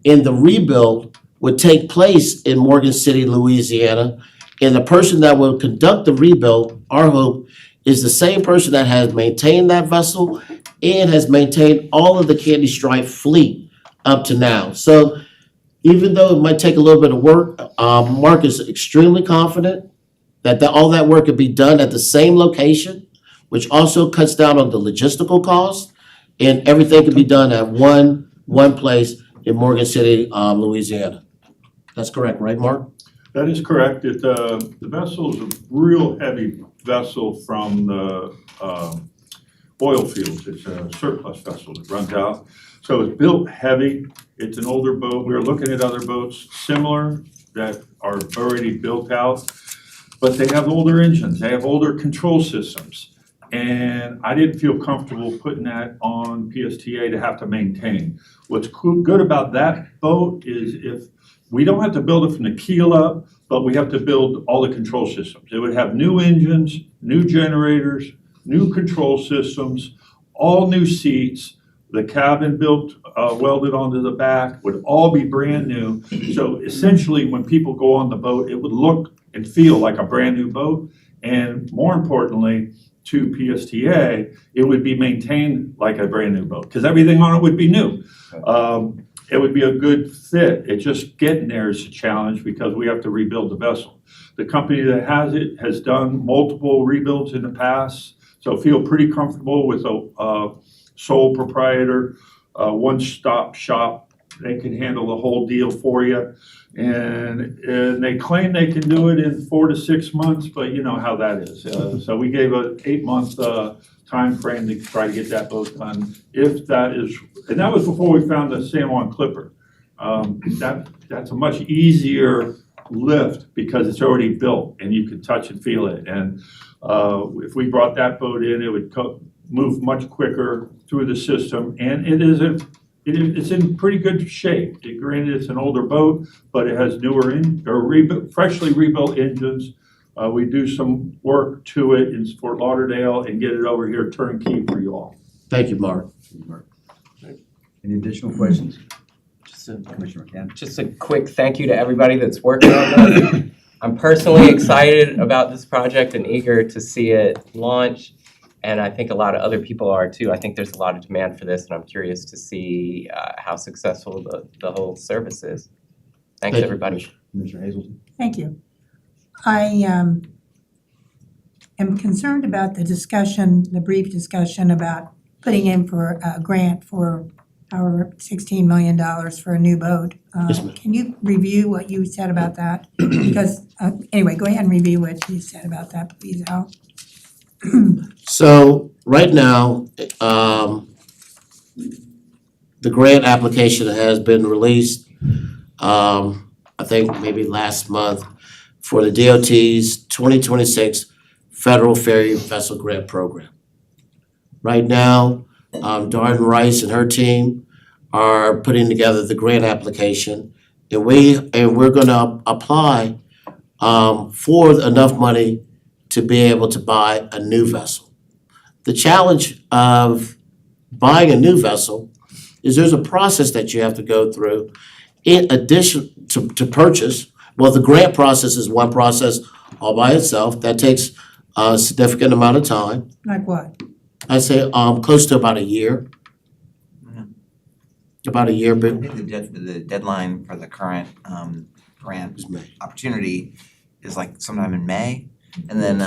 And the rebuild would take place in Morgan City, Louisiana. And the person that will conduct the rebuild, our hope, is the same person that has maintained that vessel and has maintained all of the Candy Stripe fleet up to now. So even though it might take a little bit of work, Mark is extremely confident that all that work could be done at the same location, which also cuts down on the logistical costs, and everything could be done at one place in Morgan City, Louisiana. That's correct, right, Mark? That is correct. The vessel is a real heavy vessel from the oil fields. It's a surplus vessel that runs out. So it's built heavy. It's an older boat. We were looking at other boats similar that are already built out, but they have older engines. They have older control systems. And I didn't feel comfortable putting that on PSTA to have to maintain. What's good about that boat is if we don't have to build it from the keel up, but we have to build all the control systems. It would have new engines, new generators, new control systems, all new seats, the cabin built, welded onto the back, would all be brand new. So essentially, when people go on the boat, it would look and feel like a brand new boat. And more importantly, to PSTA, it would be maintained like a brand new boat, because everything on it would be new. It would be a good fit. It's just getting there is a challenge because we have to rebuild the vessel. The company that has it has done multiple rebuilds in the past, so feel pretty comfortable with a sole proprietor, one-stop shop. They can handle the whole deal for you. And they claim they can do it in 4 to 6 months, but you know how that is. So we gave an 8-month time frame to try to get that boat done. If that is, and that was before we found the San Juan Clipper. That's a much easier lift because it's already built and you can touch and feel it. And if we brought that boat in, it would move much quicker through the system, and it's in pretty good shape. Granted, it's an older boat, but it has newer freshly rebuilt engines. We do some work to it in Fort Lauderdale and get it over here turnkey for you all. Thank you, Mark. Any additional questions? Just Commissioner McCann? Just a quick thank you to everybody that's working on this. I'm personally excited about this project and eager to see it launch. And I think a lot of other people are too. I think there's a lot of demand for this, and I'm curious to see how successful the whole service is. Thanks, Thank you, everybody. Commissioner Hazelton? Thank you. I am concerned about the brief discussion about putting in for a grant for our $16 million for a new boat. Yes, ma'am. Can you review what you said about that? Because, anyway, go ahead and review what you said about that, please, Al. So right now, the grant application has been released, I think maybe last month, for the DOT's 2026 Federal Ferry Vessel Grant Program. Right now, Darden Rice and her team are putting together the grant application, and we're gonna apply for enough money to be able to buy a new vessel. The challenge of buying a new vessel is there's a process that you have to go through in addition to purchase. Well, the grant process is one process all by itself. That takes a significant amount of time. Like what? I'd say close to about a year. Yeah. About a year, I but think the deadline for the current grant it's May. opportunity is like sometime in May. And then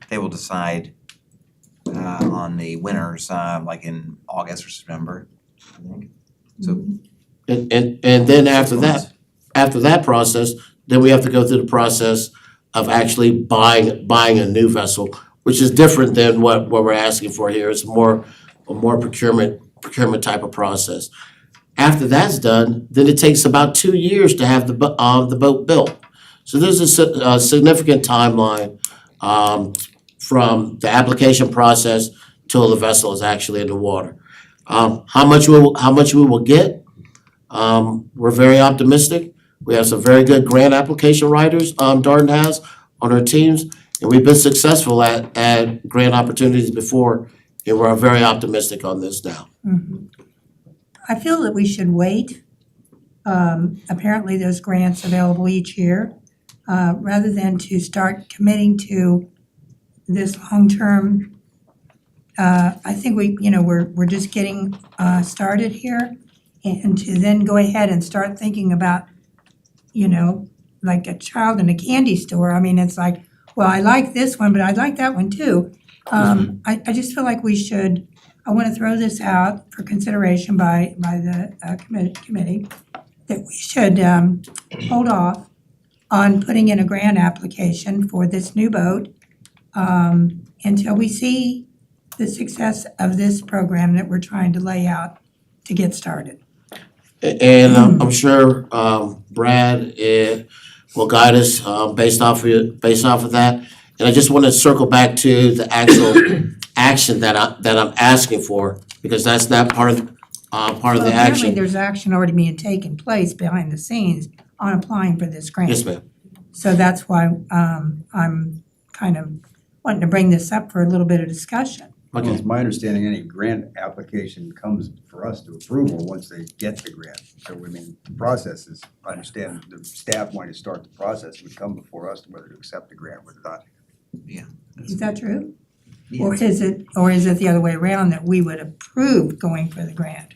they will decide on the winners like in August or September, I think. So And then after that process, then we have to go through the process of actually buying a new vessel, which is different than what we're asking for here. It's a more procurement type of process. After that's done, then it takes about 2 years to have the boat built. So there's a significant timeline from the application process till the vessel is actually in the water. How much we will get? We're very optimistic. We have some very good grant application writers, Darden has on our teams, and we've been successful at grant opportunities before, and we're very optimistic on this now. I feel that we should wait. Apparently, there's grants available each year, rather than to start committing to this long-term. I think we're just getting started here, and to then go ahead and start thinking about, like a child in a candy store. I mean, it's like, well, I like this one, but I like that one too. I just feel like we should. I want to throw this out for consideration by the committee, that we should hold off on putting in a grant application for this new boat until we see the success of this program that we're trying to lay out to get started. And I'm sure Brad will guide us based off of that. And I just want to circle back to the actual action that I'm asking for, because that's not part of the Apparently, action. there's action already being taken place behind the scenes on applying for this grant. Yes, ma'am. So that's why I'm kind of wanting to bring this up for a little bit of discussion. Well, Okay. it's my understanding any grant application comes for us to approval once they get the grant. So I mean, the process is, I understand the staff wanting to start the process would come before us whether to accept the grant or not. Is that true? Yeah. Or is it the other way around, that we would approve going for the grant?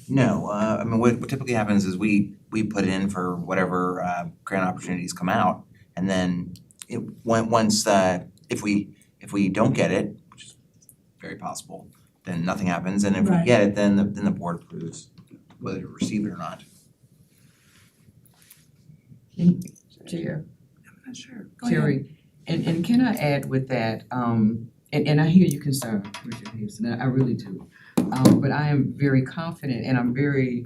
No, I mean, what typically happens is we put in for whatever grant opportunities come out, and then once if we don't get it, which is very possible, then nothing happens, and if we Right. get it, then the board approves whether to receive it or not. Chair, I'm not sure. Go ahead. Terry, and can I add with that, and I hear your concern, Richard Hazen, I really do. But I am very confident and I'm very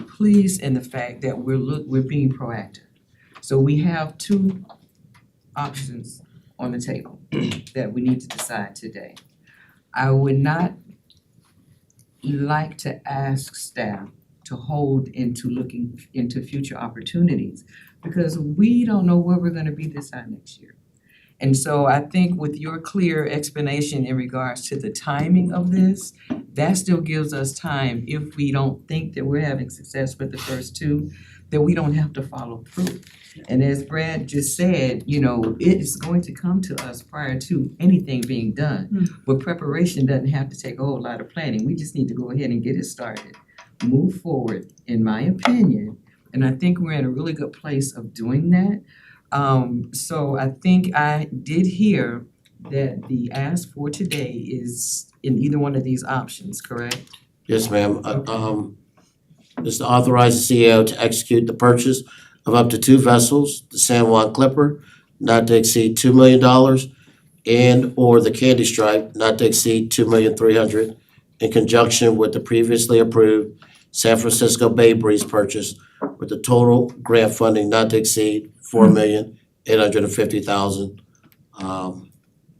pleased in the fact that we're being proactive. So we have two options on the table that we need to decide today. I would not like to ask staff to hold into looking into future opportunities, because we don't know where we're gonna be this time next year. And so I think with your clear explanation in regards to the timing of this, that still gives us time, if we don't think that we're having success with the first two, that we don't have to follow through. And as Brad just said, it is going to come to us prior to anything being done. But preparation doesn't have to take a whole lot of planning. We just need to go ahead and get it started. Move forward, in my opinion, and I think we're in a really good place of doing that. So I think I did hear that the ask for today is in either one of these options, correct? Yes, ma'am. Is to authorize the CEO to execute the purchase of up to 2 vessels, the San Juan Clipper, not to exceed $2 million, and or the Candy Stripe, not to exceed $2,300,000, in conjunction with the previously approved San Francisco Bay Breeze purchase, with the total grant funding not to exceed $4,850,000.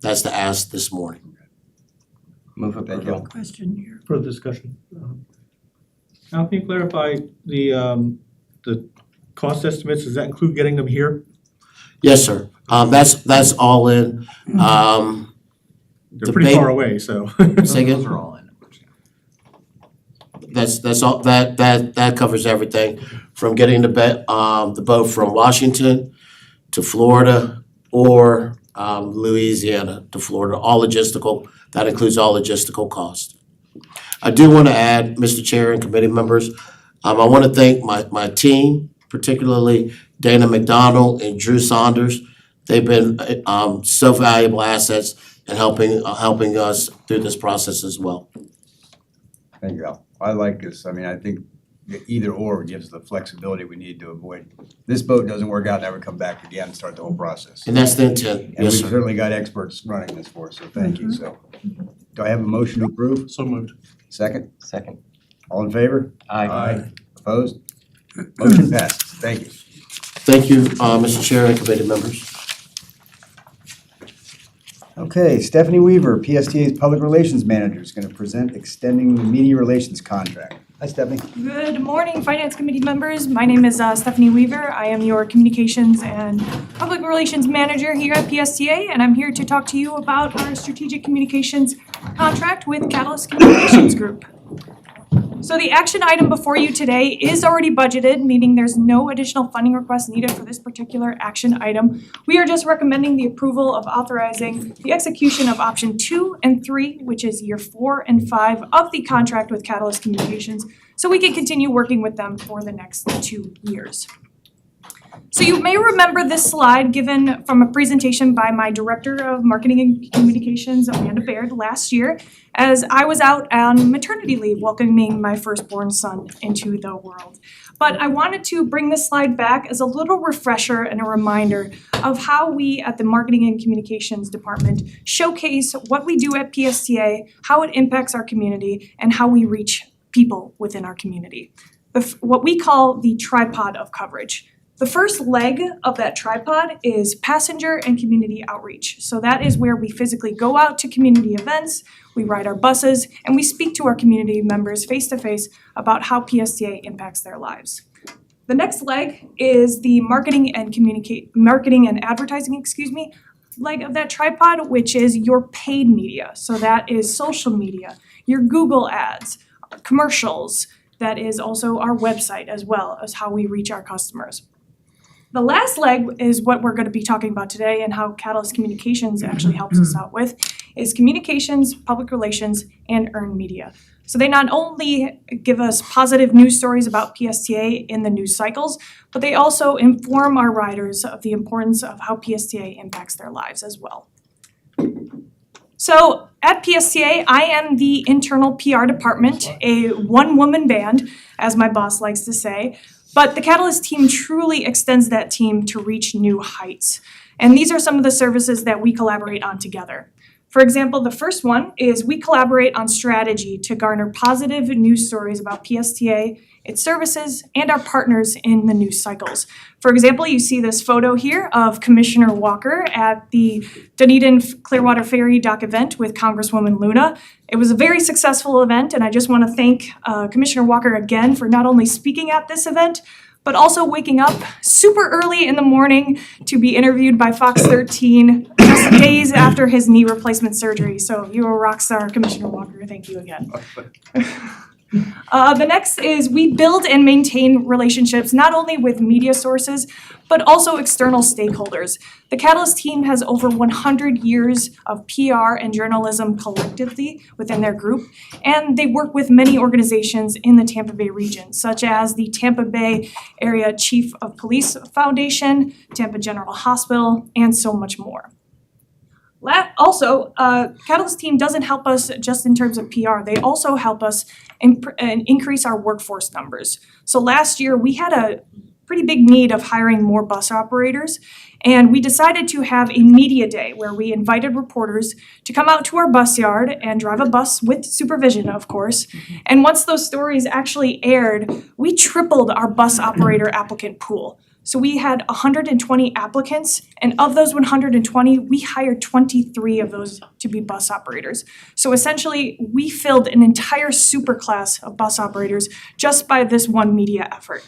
That's the ask this morning. Move Thank approval. you. Question here. Further discussion. Now, can you clarify the cost estimates? Does that include getting them here? Yes, sir. That's all in. They're pretty far away, so. Say again? Those are all in. That's all, that covers everything, from getting the boat from Washington to Florida or Louisiana to Florida, all logistical, that includes all logistical costs. I do want to add, Mr. Chair and committee members, I want to thank my team, particularly Dana McDonald and Drew Saunders. They've been so valuable assets in helping us through this process as well. Thank you, Al. I like this. I mean, I think the either or gives the flexibility we need to avoid. This boat doesn't work out, never come back again, start the whole process. And that's the intent, And yes, we've sir. certainly got experts running this for us, so thank you. So, do I have a motion to approve? So moved. Second? Second. All in favor? Aye. Opposed? Motion passes. Thank you. Thank you, Mr. Chair and committee members. Okay, Stephanie Weaver, PSTA's Public Relations Manager, is going to present extending the media relations contract. Hi, Stephanie. Good morning, Finance Committee members. My name is Stephanie Weaver. I am your Communications and Public Relations Manager here at PSTA, and I'm here to talk to you about our strategic communications contract with Catalyst Communications Group. So the action item before you today is already budgeted, meaning there's no additional funding requests needed for this particular action item. We are just recommending the approval of authorizing the execution of option 2 and 3, which is year 4 and 5 of the contract with Catalyst Communications, so we can continue working with them for the next 2 years. So you may remember this slide given from a presentation by my Director of Marketing and Communications, Amanda Baird, last year, as I was out on maternity leave welcoming my firstborn son into the world. But I wanted to bring this slide back as a little refresher and a reminder of how we at the Marketing and Communications Department showcase what we do at PSTA, how it impacts our community, and how we reach people within our community. What we call the tripod of coverage. The first leg of that tripod is passenger and community outreach. So that is where we physically go out to community events, we ride our buses, and we speak to our community members face to face about how PSTA impacts their lives. The next leg is the marketing and advertising leg of that tripod, which is your paid media. So that is social media, your Google ads, commercials, that is also our website as well as how we reach our customers. The last leg is what we're going to be talking about today and how Catalyst Communications actually helps us out with, is communications, public relations, and earned media. So they not only give us positive news stories about PSTA in the news cycles, but they also inform our riders of the importance of how PSTA impacts their lives as well. So at PSTA, I am the internal PR department, a one-woman band, as my boss likes to say. But the Catalyst team truly extends that team to reach new heights. And these are some of the services that we collaborate on together. For example, the first one is we collaborate on strategy to garner positive news stories about PSTA, its services, and our partners in the news cycles. For example, you see this photo here of Commissioner Walker at the Dunedin Clearwater Ferry Dock event with Congresswoman Luna. It was a very successful event, and I just want to thank Commissioner Walker again for not only speaking at this event, but also waking up super early in the morning to be interviewed by Fox 13 just days after his knee replacement surgery. So you're a rock star, Commissioner Walker. Thank you again. The next is we build and maintain relationships not only with media sources, but also external stakeholders. The Catalyst team has over 100 years of PR and journalism collectively within their group, and they work with many organizations in the Tampa Bay region, such as the Tampa Bay Area Chief of Police Foundation, Tampa General Hospital, and so much more. Also, Catalyst team doesn't help us just in terms of PR. They also help us increase our workforce numbers. So last year, we had a pretty big need of hiring more bus operators, and we decided to have a media day where we invited reporters to come out to our bus yard and drive a bus with supervision, of course. And once those stories actually aired, we tripled our bus operator applicant pool. So we had 120 applicants, and of those 120, we hired 23 of those to be bus operators. So essentially, we filled an entire superclass of bus operators just by this one media effort.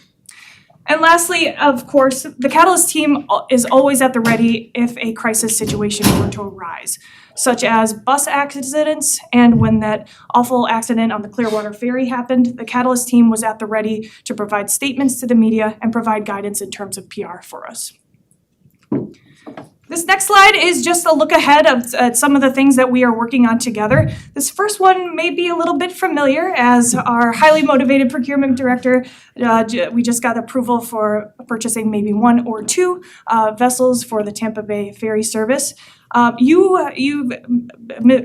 And lastly, of course, the Catalyst team is always at the ready if a crisis situation were to arise, such as bus accidents. And when that awful accident on the Clearwater Ferry happened, the Catalyst team was at the ready to provide statements to the media and provide guidance in terms of PR for us. This next slide is just a look ahead of some of the things that we are working on together. This first one may be a little bit familiar as our highly motivated procurement director. We just got approval for purchasing maybe 1 or 2 vessels for the Tampa Bay ferry service. You,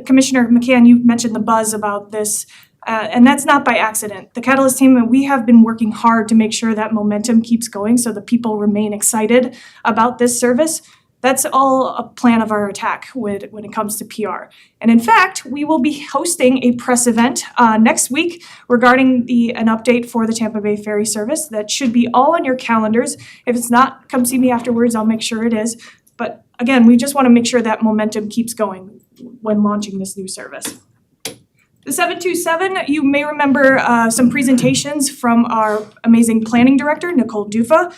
Commissioner McCann, you mentioned the buzz about this. And that's not by accident. The Catalyst team, we have been working hard to make sure that momentum keeps going so the people remain excited about this service. That's all a plan of our attack when it comes to PR. And in fact, we will be hosting a press event next week regarding an update for the Tampa Bay Ferry Service. That should be all on your calendars. If it's not, come see me afterwards, I'll make sure it is. But again, we just want to make sure that momentum keeps going when launching this new service. The 727, you may remember some presentations from our amazing planning director, Nicole Dufa.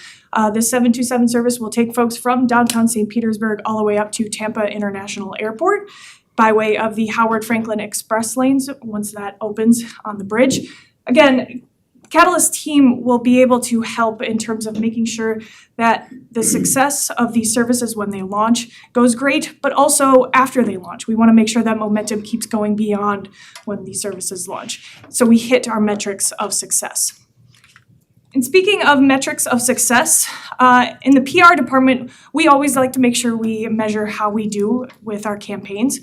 This 727 service will take folks from downtown St. Petersburg all the way up to Tampa International Airport by way of the Howard Franklin Express lanes once that opens on the bridge. Again, Catalyst team will be able to help in terms of making sure that the success of these services when they launch goes great, but also after they launch. We want to make sure that momentum keeps going beyond when these services launch. So we hit our metrics of success. And speaking of metrics of success, in the PR department, we always like to make sure we measure how we do with our campaigns.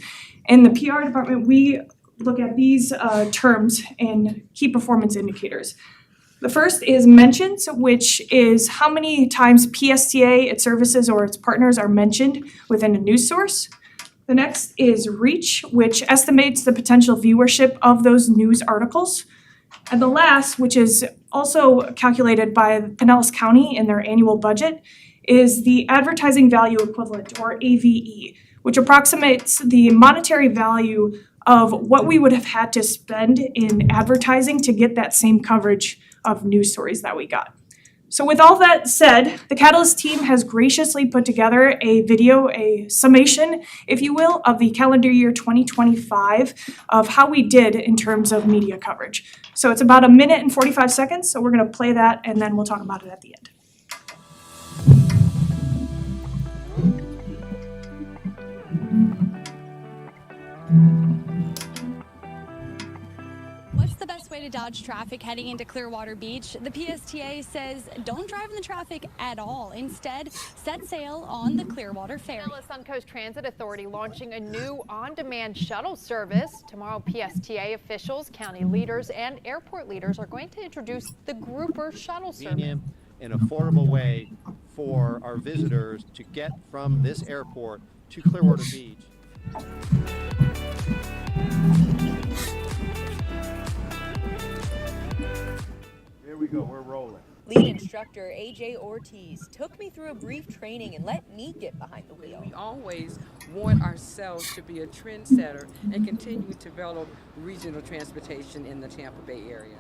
In the PR department, we look at these terms in key performance indicators. The first is mentions, which is how many times PSTA, its services, or its partners are mentioned within a news source. The next is reach, which estimates the potential viewership of those news articles. And the last, which is also calculated by Pinellas County in their annual budget, is the advertising value equivalent, or AVE, which approximates the monetary value of what we would have had to spend in advertising to get that same coverage of news stories that we got. So with all that said, the Catalyst team has graciously put together a video, a summation, if you will, of the calendar year 2025 of how we did in terms of media coverage. So it's about 1 minute and 45 seconds, so we're gonna play that and then we'll talk about it at the end. What's the best way to dodge traffic heading into Clearwater Beach? The PSTA says don't drive in the traffic at all. Instead, set sail on the Clearwater Ferry. Pinellas Suncoast Transit Authority launching a new on-demand shuttle service. Tomorrow, PSTA officials, county leaders, and airport leaders are going to introduce the Grouper shuttle service. An affordable way for our visitors to get from this airport to Clearwater Beach. Here we go, we're rolling. Lead instructor AJ Ortiz took me through a brief training and let me get behind the wheel. We always want ourselves to be a trendsetter and continue to develop regional transportation in the Tampa Bay area.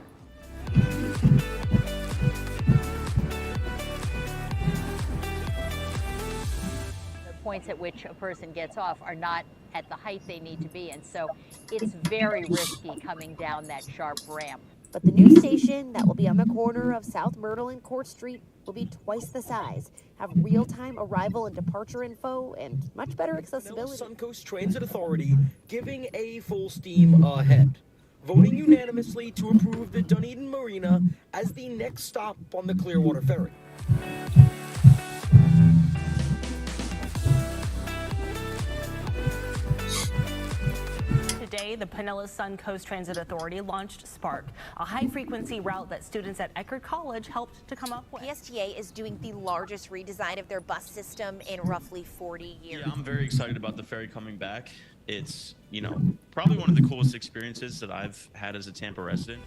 The points at which a person gets off are not at the height they need to be, and so it's very risky coming down that sharp ramp. But the new station that will be on the corner of South Myrtle and Court Street will be twice the size, have real-time arrival and departure info, and much better accessibility. Suncoast Transit Authority giving a full steam ahead, voting unanimously to approve the Dunedin Marina as the next stop on the Clearwater Ferry. Today, the Pinellas Suncoast Transit Authority launched Spark, a high-frequency route that students at Eckerd College helped to come up with. PSTA is doing the largest redesign of their bus system in roughly 40 years. Yeah, I'm very excited about the ferry coming back. It's, probably one of the coolest experiences that I've had as a Tampa resident.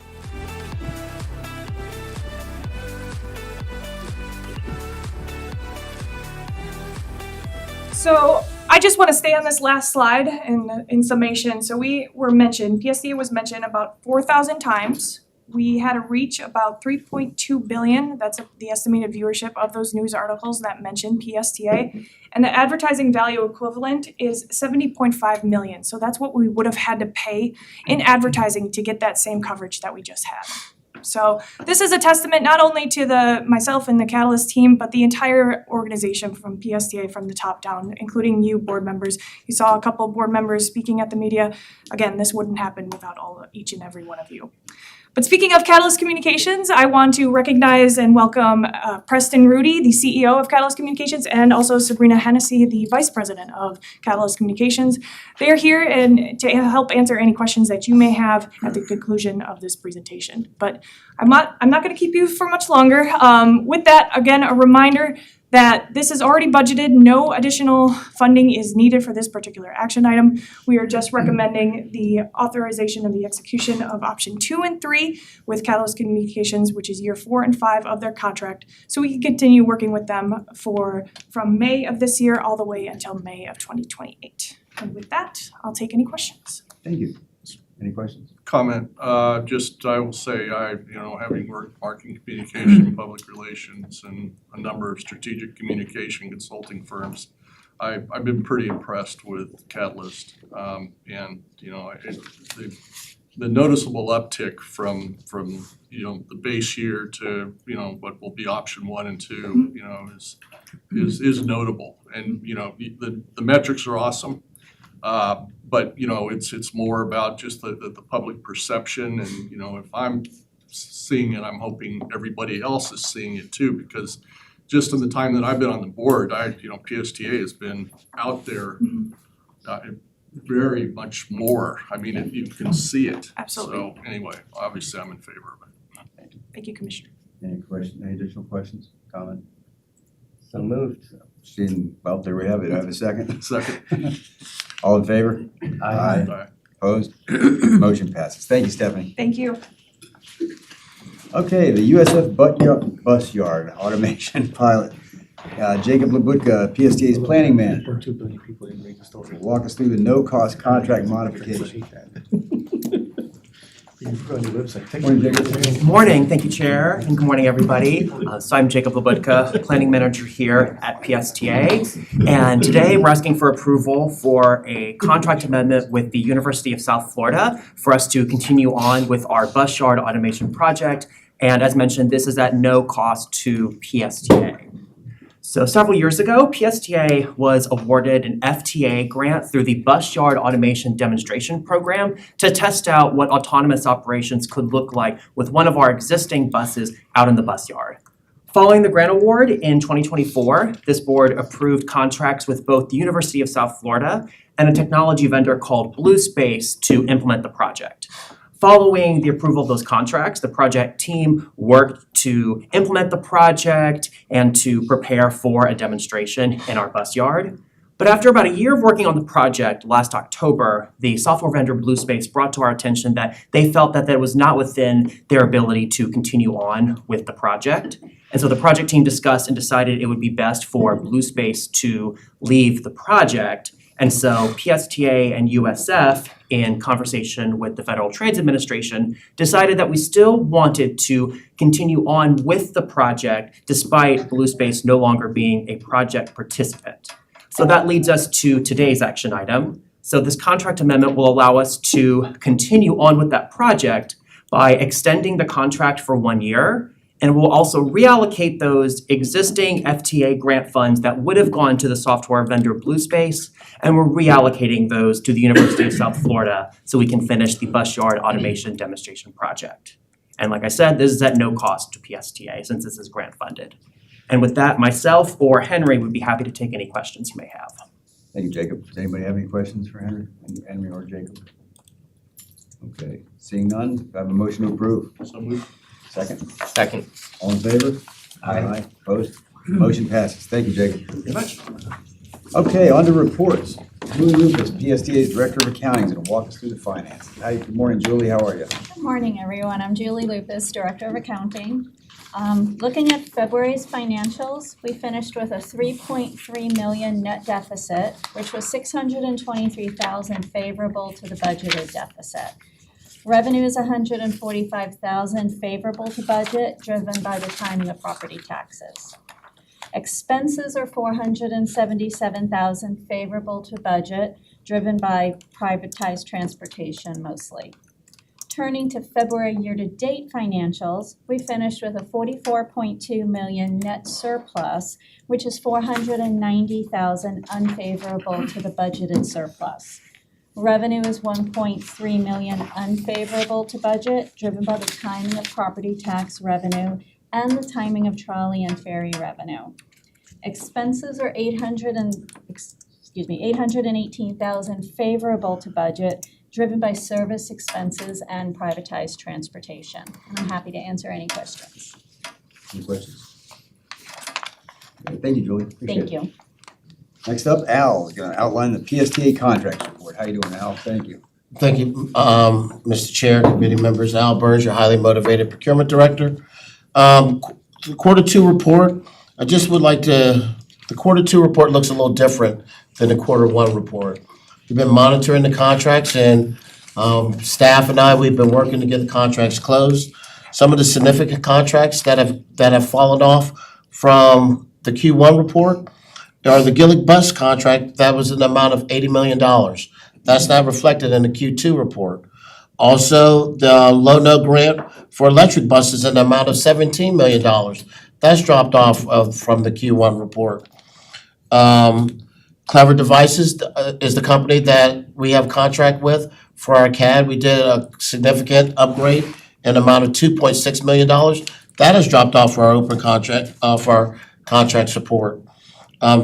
So I just want to stay on this last slide in summation. So we were mentioned, PSTA was mentioned about 4,000 times. We had a reach about 3.2 billion. That's the estimated viewership of those news articles that mentioned PSTA. And the advertising value equivalent is 70.5 million. So that's what we would have had to pay in advertising to get that same coverage that we just had. So this is a testament not only to myself and the Catalyst team, but the entire organization from PSTA from the top down, including you board members. You saw a couple board members speaking at the media. Again, this wouldn't happen without each and every one of you. But speaking of Catalyst Communications, I want to recognize and welcome Preston Rudy, the CEO of Catalyst Communications, and also Sabrina Hennessy, the Vice President of Catalyst Communications. They are here to help answer any questions that you may have at the conclusion of this presentation. But I'm not going to keep you for much longer. With that, again, a reminder that this is already budgeted, no additional funding is needed for this particular action item. We are just recommending the authorization of the execution of option 2 and 3 with Catalyst Communications, which is year 4 and 5 of their contract, so we can continue working with them from May of this year all the way until May of 2028. And with that, I'll take any questions. Thank you. Any questions? Comment, I will say, having worked marketing communication, public relations, and a number of strategic communication consulting firms, I've been pretty impressed with Catalyst. And, the noticeable uptick from the base year to, what will be option 1 and 2, is notable. And, the metrics are awesome. But it's more about just the public perception, and if I'm seeing it, I'm hoping everybody else is seeing it too, because just in the time that I've been on the board, PSTA has been out there very much more. I mean, you can see it. Absolutely. So anyway, obviously I'm in favor of it. Thank you, Commissioner. Any additional questions, comment? So moved. Well, there we have it. I have a second. Second. All in favor? Aye. Opposed? Motion passes. Thank you, Stephanie. Thank you. Okay, the USF Bus Yard Automation Pilot. Jacob Labutka, PSTA's planning manager, 2 billion people didn't read the story. will walk us through the no-cost contract modification. You can put it on your website. Take Morning, it. Jacob. Good morning, thank you, Chair, and good morning, everybody. So I'm Jacob Labutka, Planning Manager here at PSTA. And today, we're asking for approval for a contract amendment with the University of South Florida for us to continue on with our bus yard automation project. And as mentioned, this is at no cost to PSTA. So several years ago, PSTA was awarded an FTA grant through the Bus Yard Automation Demonstration Program to test out what autonomous operations could look like with one of our existing buses out in the bus yard. Following the grant award in 2024, this board approved contracts with both the University of South Florida and a technology vendor called Blue Space to implement the project. Following the approval of those contracts, the project team worked to implement the project and to prepare for a demonstration in our bus yard. But after about a year of working on the project last October, the software vendor Blue Space brought to our attention that they felt that it was not within their ability to continue on with the project. And so the project team discussed and decided it would be best for Blue Space to leave the project. And so PSTA and USF, in conversation with the Federal Transit Administration, decided that we still wanted to continue on with the project despite Blue Space no longer being a project participant. So that leads us to today's action item. So this contract amendment will allow us to continue on with that project by extending the contract for 1 year. And we'll also reallocate those existing FTA grant funds that would have gone to the software vendor Blue Space, and we're reallocating those to the University of South Florida so we can finish the bus yard automation demonstration project. And like I said, this is at no cost to PSTA since this is grant funded. And with that, myself or Henry would be happy to take any questions you may have. Thank you, Jacob. Does anybody have any questions for Henry or Jacob? Okay, seeing none, do I have a motion to approve? So moved. Second? Second. All in favor? Aye. Opposed? Motion passes. Thank you, Jacob. Very much. Okay, on to reports. Julie Lucas, PSTA's Director of Accounting, is going to walk us through the finances. Hi, good morning, Julie. How are you? Good morning, everyone. I'm Julie Lupus, Director of Accounting. Looking at February's financials, we finished with a $3.3 million net deficit, which was $623,000 favorable to the budgeted deficit. Revenue is $145,000 favorable to budget, driven by the timing of property taxes. Expenses are $477,000 favorable to budget, driven by privatized transportation mostly. Turning to February year-to-date financials, we finished with a $44.2 million net surplus, which is $490,000 unfavorable to the budgeted surplus. Revenue is $1.3 million unfavorable to budget, driven by the timing of property tax revenue and the timing of trolley and ferry revenue. Expenses are $818,000 favorable to budget, driven by service expenses and privatized transportation. And I'm happy to answer any questions. Any questions? Okay, Thank you, Julie. Appreciate it. Thank you. Next up, Al is gonna outline the PSTA contracts report. How you doing, Al? Thank you. Thank you, Mr. Chair, committee members. Al Burns, your highly motivated procurement director. Quarter two report, I just would like to, the quarter two report looks a little different than the quarter one report. We've been monitoring the contracts and staff and I, we've been working to get the contracts closed. Some of the significant contracts that have fallen off from the Q1 report are the Gillig Bus contract, that was an amount of $80 million. That's not reflected in the Q2 report. Also, the Low-No grant for electric buses in the amount of $17 million. That's dropped off from the Q1 report. Clever Devices is the company that we have contract with for our CAD. We did a significant upgrade in the amount of $2.6 million. That has dropped off for our open contract, for our contract support.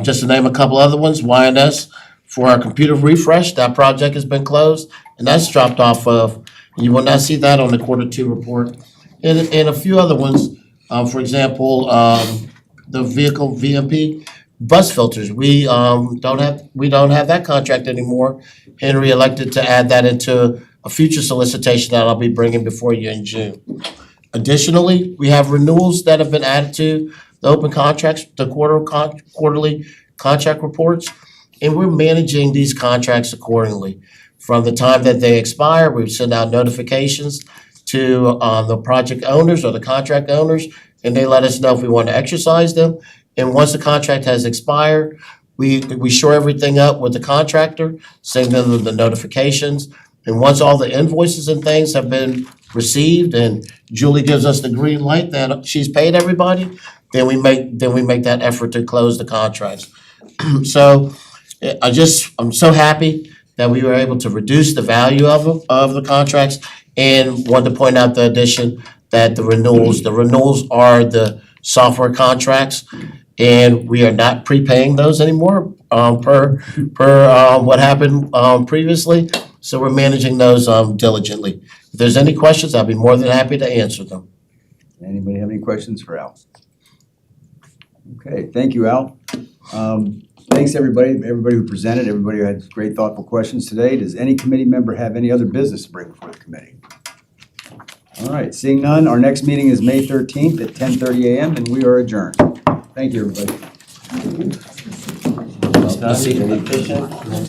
Just to name a couple other ones, YNS for our computer refresh, that project has been closed, and that's dropped off of, you will not see that on the quarter two report. And a few other ones, for example, the vehicle VMP bus filters, we don't have that contract anymore. Henry elected to add that into a future solicitation that I'll be bringing before you in June. Additionally, we have renewals that have been added to the open contracts, the quarterly contract reports, and we're managing these contracts accordingly. From the time that they expire, we send out notifications to the project owners or the contract owners, and they let us know if we want to exercise them. And once the contract has expired, we shore everything up with the contractor, send them the notifications. And once all the invoices and things have been received and Julie gives us the green light that she's paid everybody, then we make that effort to close the contracts. So I'm so happy that we were able to reduce the value of the contracts, and wanted to point out the addition that the renewals are the software contracts, and we are not prepaying those anymore per what happened previously. So we're managing those diligently. If there's any questions, I'll be more than happy to answer them. Anybody have any questions for Al? Okay, thank you, Al. Thanks, everybody who presented, everybody who had great thoughtful questions today. Does any committee member have any other business to bring before the committee? All right, seeing none, our next meeting is May 13th at 10:30 a.m. and we are adjourned. Thank you, everybody. Any petition?